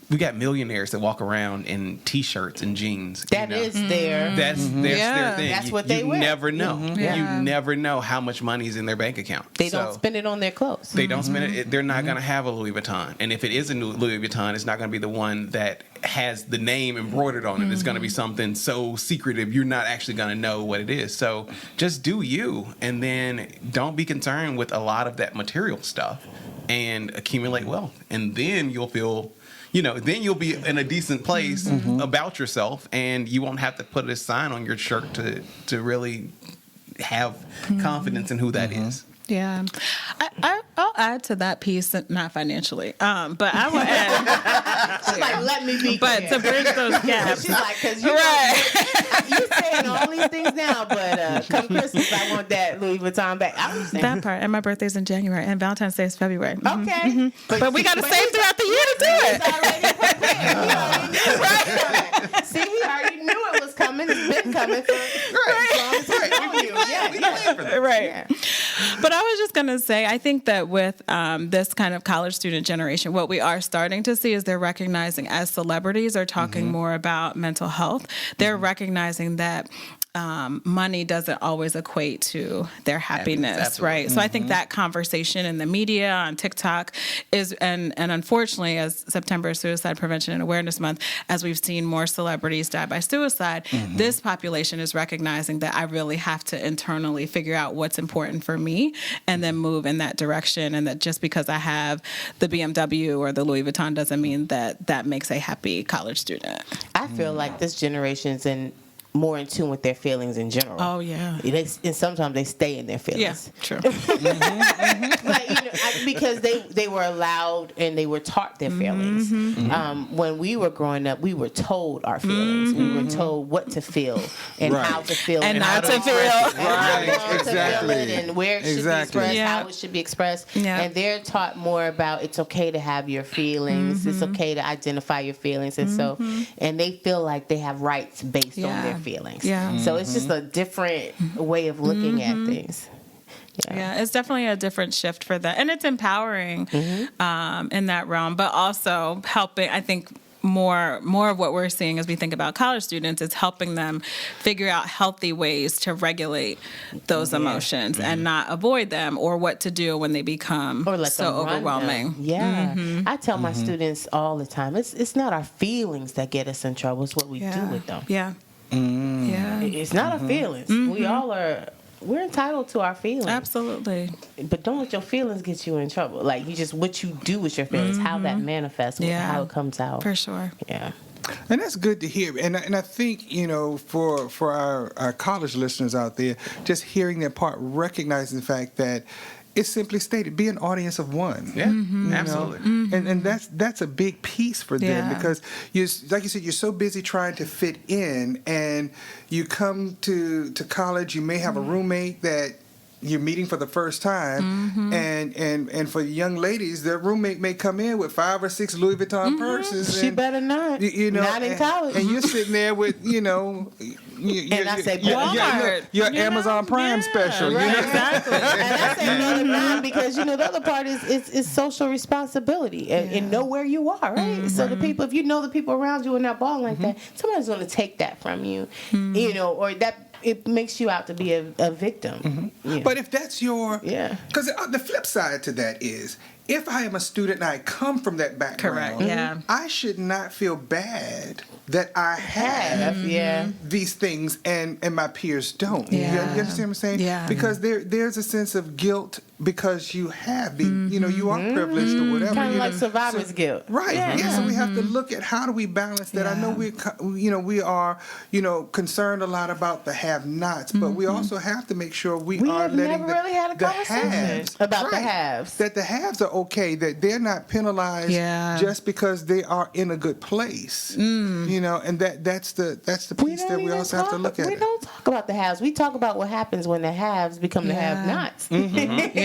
Speaker 7: We got millionaires that walk around in T-shirts and jeans.
Speaker 4: That's their
Speaker 7: their thing.
Speaker 4: That's what they wear.
Speaker 7: You never know. You never know how much money is in their bank account.
Speaker 4: They don't spend it on their clothes.
Speaker 7: They don't spend it. They're not going to have a Louis Vuitton. And if it is a new Louis Vuitton, it's not going to be the one that has the name embroidered on it. It's going to be something so secretive you're not actually going to know what it is. So just do you, and then don't be concerned with a lot of that material stuff. and accumulate wealth. And then you'll feel, then you'll be in a decent place about yourself, and you won't have to put a sign on your shirt to really have confidence in who that is.
Speaker 6: Yeah, I'll add to that piece, not financially, but I will add.
Speaker 4: She's like, let me be
Speaker 6: but
Speaker 4: clear.
Speaker 6: to bridge those gaps.
Speaker 4: She's like, because you're saying all these things now, but come Christmas, I want that Louis Vuitton bag. I understand.
Speaker 6: That part, and my birthday's in January, and Valentine's Day is February.
Speaker 4: Okay,
Speaker 6: But we got to save throughout the year to do it.
Speaker 4: He's already prepared. He already knew it was coming. See, he already knew it was coming. It's been coming for as long as he's known you. Yeah.
Speaker 6: Right.
Speaker 4: Yeah.
Speaker 6: But I was just going to say, I think that with this kind of college student generation, what we are starting to see is they're recognizing, as celebrities are talking more about mental health, they're recognizing that money doesn't always equate to their happiness, right? So I think that conversation in the media, on TikTok, is, and unfortunately, as September is Suicide Prevention and Awareness Month, as we've seen more celebrities die by suicide, this population is recognizing that I really have to internally figure out what's important for me and then move in that direction, and that just because I have the BMW or the Louis Vuitton doesn't mean that that makes a happy college student.
Speaker 4: I feel like this generation's more in tune with their feelings in general.
Speaker 6: Oh, yeah.
Speaker 4: And sometimes they stay in their feelings.
Speaker 6: Yeah, true.
Speaker 4: Like, because they were allowed and they were taught their feelings. When we were growing up, we were told our feelings. We were told what to feel and how to feel
Speaker 6: And not to feel.
Speaker 4: and where it should be expressed,
Speaker 6: Yeah.
Speaker 4: how it should be expressed.
Speaker 6: Yeah.
Speaker 4: And they're taught more about it's okay to have your feelings. It's okay to identify your feelings. And so, and they feel like they have rights based on their feelings.
Speaker 6: Yeah.
Speaker 4: So it's just a different way of looking at things.
Speaker 6: Yeah, it's definitely a different shift for that. And it's empowering in that realm, but also helping, I think, more of what we're seeing as we think about college students is helping them figure out healthy ways to regulate those emotions and not avoid them, or what to do when they become so overwhelming.
Speaker 4: Yeah. I tell my students all the time, it's not our feelings that get us in trouble, it's what we do with them.
Speaker 6: Yeah. Yeah.
Speaker 4: It's not our feelings. We're entitled to our feelings.
Speaker 6: Absolutely.
Speaker 4: But don't let your feelings get you in trouble. Like, what you do with your feelings, how that manifests, how it comes out.
Speaker 6: For sure.
Speaker 4: Yeah.
Speaker 5: And that's good to hear. And I think, for our college listeners out there, just hearing that part, recognizing the fact that it's simply stated, be an audience of one.
Speaker 7: Yeah, absolutely.
Speaker 5: And that's a big piece for them because, like you said, you're so busy trying to fit in, and you come to college, you may have a roommate that you're meeting for the first time, and for young ladies, their roommate may come in with 5 or 6 Louis Vuitton purses.
Speaker 4: She better not. Not in college.
Speaker 5: And you're sitting there with,
Speaker 4: and I say,
Speaker 5: your Amazon Prime special.
Speaker 4: Right, exactly. And I say better not, because the other part is social responsibility and know where you are, right? So the people, if you know the people around you are not balling like that, somebody's going to take that from you, or that. It makes you out to be a victim.
Speaker 5: But if that's because the flip side to that is, if I am a student and I come from that background, I should not feel bad that I have these things and my peers don't. You understand what I'm saying?
Speaker 6: Yeah.
Speaker 5: Because there's a sense of guilt because you have you are privileged or whatever.
Speaker 4: Kind of like survivor's guilt.
Speaker 5: Right. Yeah. So we have to look at how do we balance that. I know we are concerned a lot about the have-nots, but we also have to make sure we are
Speaker 4: have
Speaker 5: letting
Speaker 4: never really had a conversation
Speaker 5: haves
Speaker 4: about the haves.
Speaker 5: That the haves are okay, that they're not penalized just because they are in a good place. And that's the piece that we also have to look at.
Speaker 4: We don't talk about the haves. We talk about what happens when the haves become the have-nots.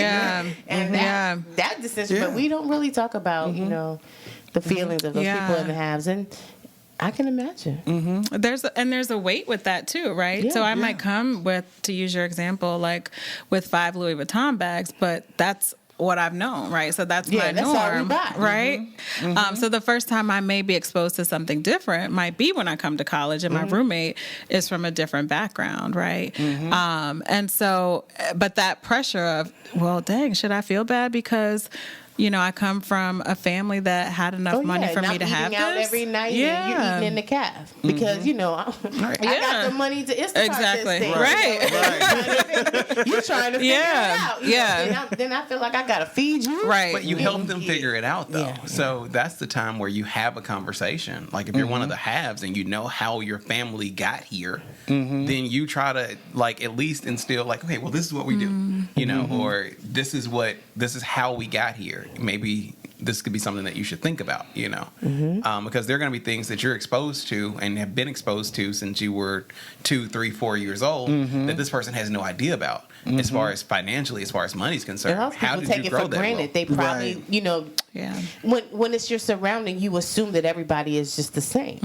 Speaker 4: And that decision, but we don't really talk about the feelings of those people in the haves. And I can imagine.
Speaker 6: There's a weight with that too, right?
Speaker 4: Yeah,
Speaker 6: so I might come with, to use your example, like with 5 Louis Vuitton bags, but that's what I've known, right? So that's my
Speaker 4: that's
Speaker 6: norm,
Speaker 4: all we buy.
Speaker 6: Right? So the first time I may be exposed to something different might be when I come to college and my roommate is from a different background, right? And so, but that pressure of, well, dang, should I feel bad because I come from a family that had enough money for me to have
Speaker 4: out
Speaker 6: this.
Speaker 4: every night and you're eating in the caf because I got the money to Instacart this thing.
Speaker 6: Right.
Speaker 4: You're trying to figure it out. Then I feel like I gotta feed you.
Speaker 6: Right.
Speaker 7: But you help them figure it out, though.
Speaker 4: Yeah.
Speaker 7: So that's the time where you have a conversation. Like if you're one of the haves and you know how your family got here, then you try to at least instill okay, well, this is what we do, or this is how we got here. Maybe this could be something that you should think about, because there are going to be things that you're exposed to and have been exposed to since you were 2, 3, 4 years old that this person has no idea about as far as financially, as far as money's concerned. How did
Speaker 4: take
Speaker 7: you
Speaker 4: it
Speaker 7: grow
Speaker 4: for
Speaker 7: that?
Speaker 4: granted. They probably, when it's your surrounding, you assume that everybody is just the same,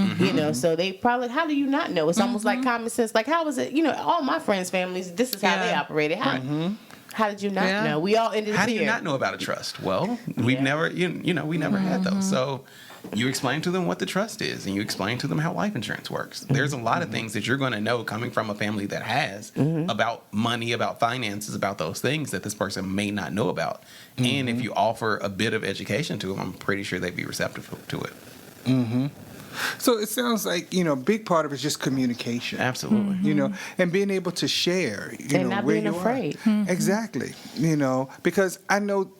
Speaker 4: So they probably, how do you not know? It's almost like common sense. Like, how was it? All my friends' families, this is how they operated. How did you not know? We all ended up
Speaker 7: How do
Speaker 4: here.
Speaker 7: you not know about a trust? Well, we've never, we never had those. So you explain to them what the trust is, and you explain to them how life insurance works. There's a lot of things that you're going to know coming from a family that has about money, about finances, about those things that this person may not know about. And if you offer a bit of education to them, I'm pretty sure they'd be receptive to it.
Speaker 5: So it sounds like, a big part of it is just communication.
Speaker 7: Absolutely.
Speaker 5: And being able to share,
Speaker 4: and not
Speaker 5: where
Speaker 4: being
Speaker 5: you
Speaker 4: afraid.
Speaker 5: are. Exactly. Because I know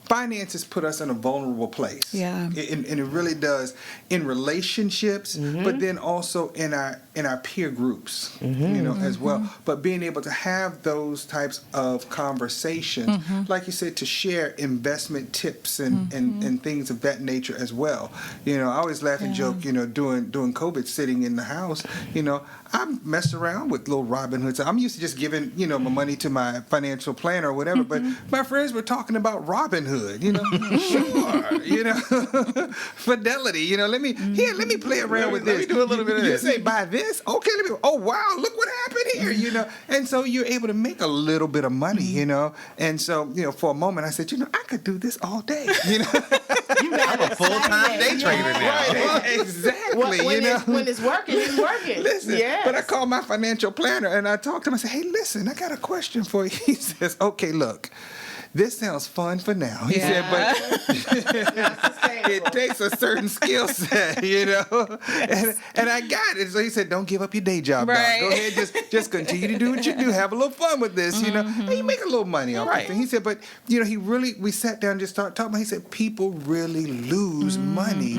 Speaker 5: finances put us in a vulnerable place.
Speaker 6: Yeah.
Speaker 5: And it really does in relationships, but then also in our peer groups, as well. But being able to have those types of conversations, like you said, to share investment tips and things of that nature as well. I always laugh and joke, during COVID, sitting in the house, I messed around with little Robin Hoods. I'm used to just giving, my money to my financial planner or whatever, but my friends were talking about Robin Hood, sure, Fidelity, let me play around with this.
Speaker 7: Let me do a little bit of this.
Speaker 5: You say, buy this? Okay, oh, wow, look what happened here, And so you're able to make a little bit of money, And so, for a moment I said, I could do this all day,
Speaker 7: I'm a full-time day trader now.
Speaker 5: Right, exactly.
Speaker 4: When it's working, it's working.
Speaker 5: Listen, but I called my financial planner and I talked to him. I said, hey, listen, I got a question for you. He says, okay, look, this sounds fun for now. He said, but it takes a certain skill set, and I got it. So he said, don't give up your day job,
Speaker 6: right.
Speaker 5: Doc. Go ahead, just continue to do what you do. Have a little fun with this, and you make a little money off it. He said, but, we sat down and just started talking about, he said, people really lose money.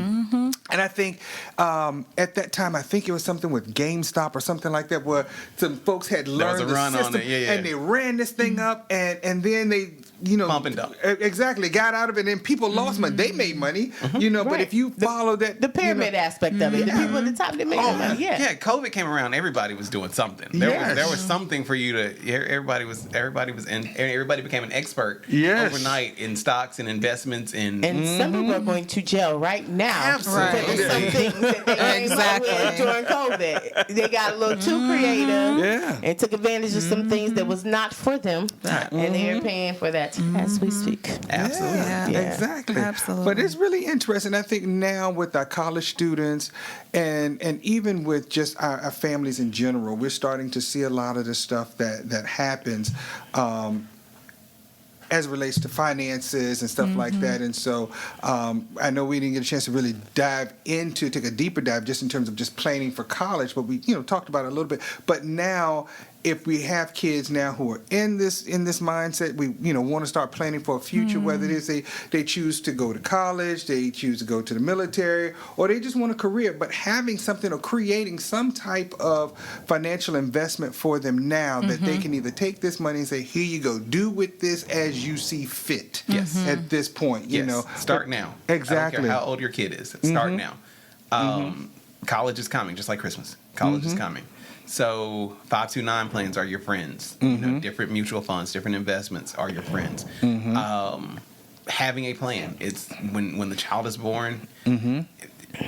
Speaker 5: And I think at that time, I think it was something with GameStop or something like that, where some folks had learned the system, and they ran this thing up, and then they,
Speaker 7: pump and dump.
Speaker 5: Exactly, got out of it, and people lost money. They made money, but if you follow the
Speaker 4: pyramid aspect of it, the people at the top, they made money.
Speaker 7: Yeah, COVID came around, everybody was doing something. There was something for you to. Everybody became an expert overnight in stocks and investments and
Speaker 4: some people are going to jail right now.
Speaker 7: Absolutely.
Speaker 4: For some things that they came up with during COVID. They got a little too creative and took advantage of some things that was not for them, and they're paying for that as we speak.
Speaker 7: Absolutely.
Speaker 5: Yeah, exactly.
Speaker 6: Absolutely.
Speaker 5: But it's really interesting. I think now with our college students and even with just our families in general, we're starting to see a lot of the stuff that happens as it relates to finances and stuff like that. And so I know we didn't get a chance to really take a deeper dive just in terms of just planning for college, but we talked about it a little bit. But now, if we have kids now who are in this mindset, we want to start planning for a future, whether it is they choose to go to college, they choose to go to the military, or they just want a career, but having something or creating some type of financial investment for them now that they can either take this money and say, here you go, do with this as you see fit.
Speaker 7: Yes.
Speaker 5: At this point,
Speaker 7: start now.
Speaker 5: Exactly.
Speaker 7: I don't care how old your kid is. Start now. College is coming, just like Christmas. College is coming. So 529 plans are your friends. Different mutual funds, different investments are your friends. Having a plan. It's when the child is born.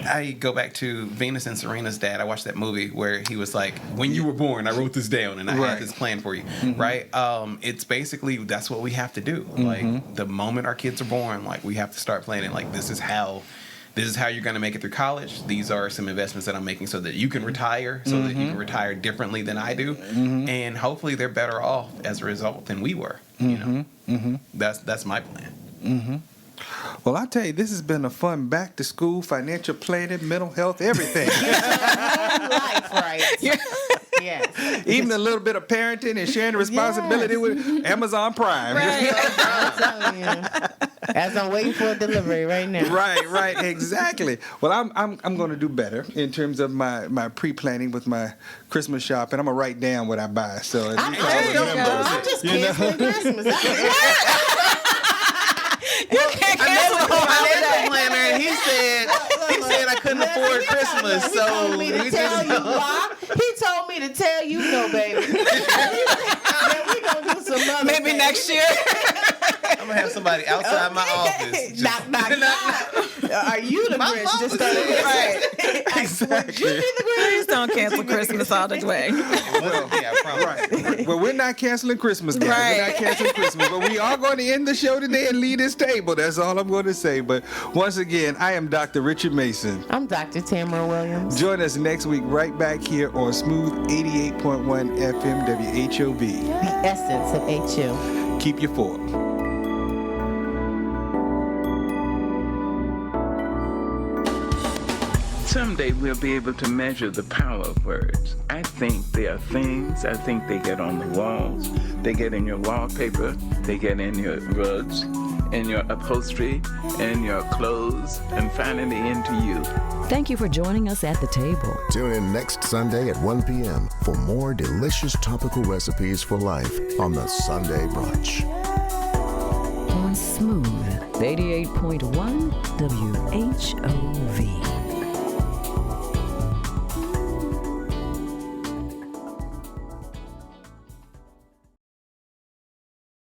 Speaker 7: I go back to Venus and Serena's dad. I watched that movie where he was like, when you were born, I wrote this down and I had this plan for you. Right? It's basically, that's what we have to do. Like the moment our kids are born, like we have to start planning. Like this is how you're going to make it through college. These are some investments that I'm making so that you can retire, so that you can retire differently than I do. And hopefully they're better off as a result than we were. That's my plan.
Speaker 5: Well, I tell you, this has been a fun back to school, financial planning, mental health, everything.
Speaker 4: Life, right? Yes.
Speaker 5: Even a little bit of parenting and sharing responsibility with Amazon Prime.
Speaker 4: I'm telling you. As I'm waiting for a delivery right now.
Speaker 5: Right, exactly. Well, I'm going to do better in terms of my pre-planning with my Christmas shop, and I'm gonna write down what I buy. So at least I'll remember.
Speaker 4: I'm just canceling Christmas.
Speaker 6: You can't cancel the whole
Speaker 7: financial planner, and he said I couldn't afford Christmas,
Speaker 4: He
Speaker 7: so
Speaker 4: told me to tell you why. He told me to tell you no, baby. Then we gonna do some other
Speaker 6: maybe
Speaker 4: things.
Speaker 6: next year.
Speaker 7: I'm gonna have somebody outside my office.
Speaker 4: Knock. Are you the Grinch? Just
Speaker 6: Right.
Speaker 5: Exactly.
Speaker 4: You be the Grinch?
Speaker 6: Please don't cancel Christmas all the way.
Speaker 7: Yeah, I promise.
Speaker 5: Right. Well, we're not canceling Christmas, guys.
Speaker 6: Right.
Speaker 5: We're not canceling Christmas, but we are going to end the show today and leave this table. That's all I'm going to say. But once again, I am Dr. Richard Mason.
Speaker 4: I'm Dr. Tamara Williams.
Speaker 5: Join us next week right back here on Smooth 88.1 FM WHOV.
Speaker 4: The essence of HU.
Speaker 5: Keep your fork.
Speaker 1: Someday we'll be able to measure the power of words. I think they are things. I think they get on the walls. They get in your wallpaper. They get in your rugs, in your upholstery, in your clothes, and finally into you.
Speaker 2: Thank you for joining us at the table.
Speaker 3: Tune in next Sunday at 1 p.m. for more delicious topical recipes for life on the Sunday Brunch.
Speaker 2: On Smooth 88.1 WHOV.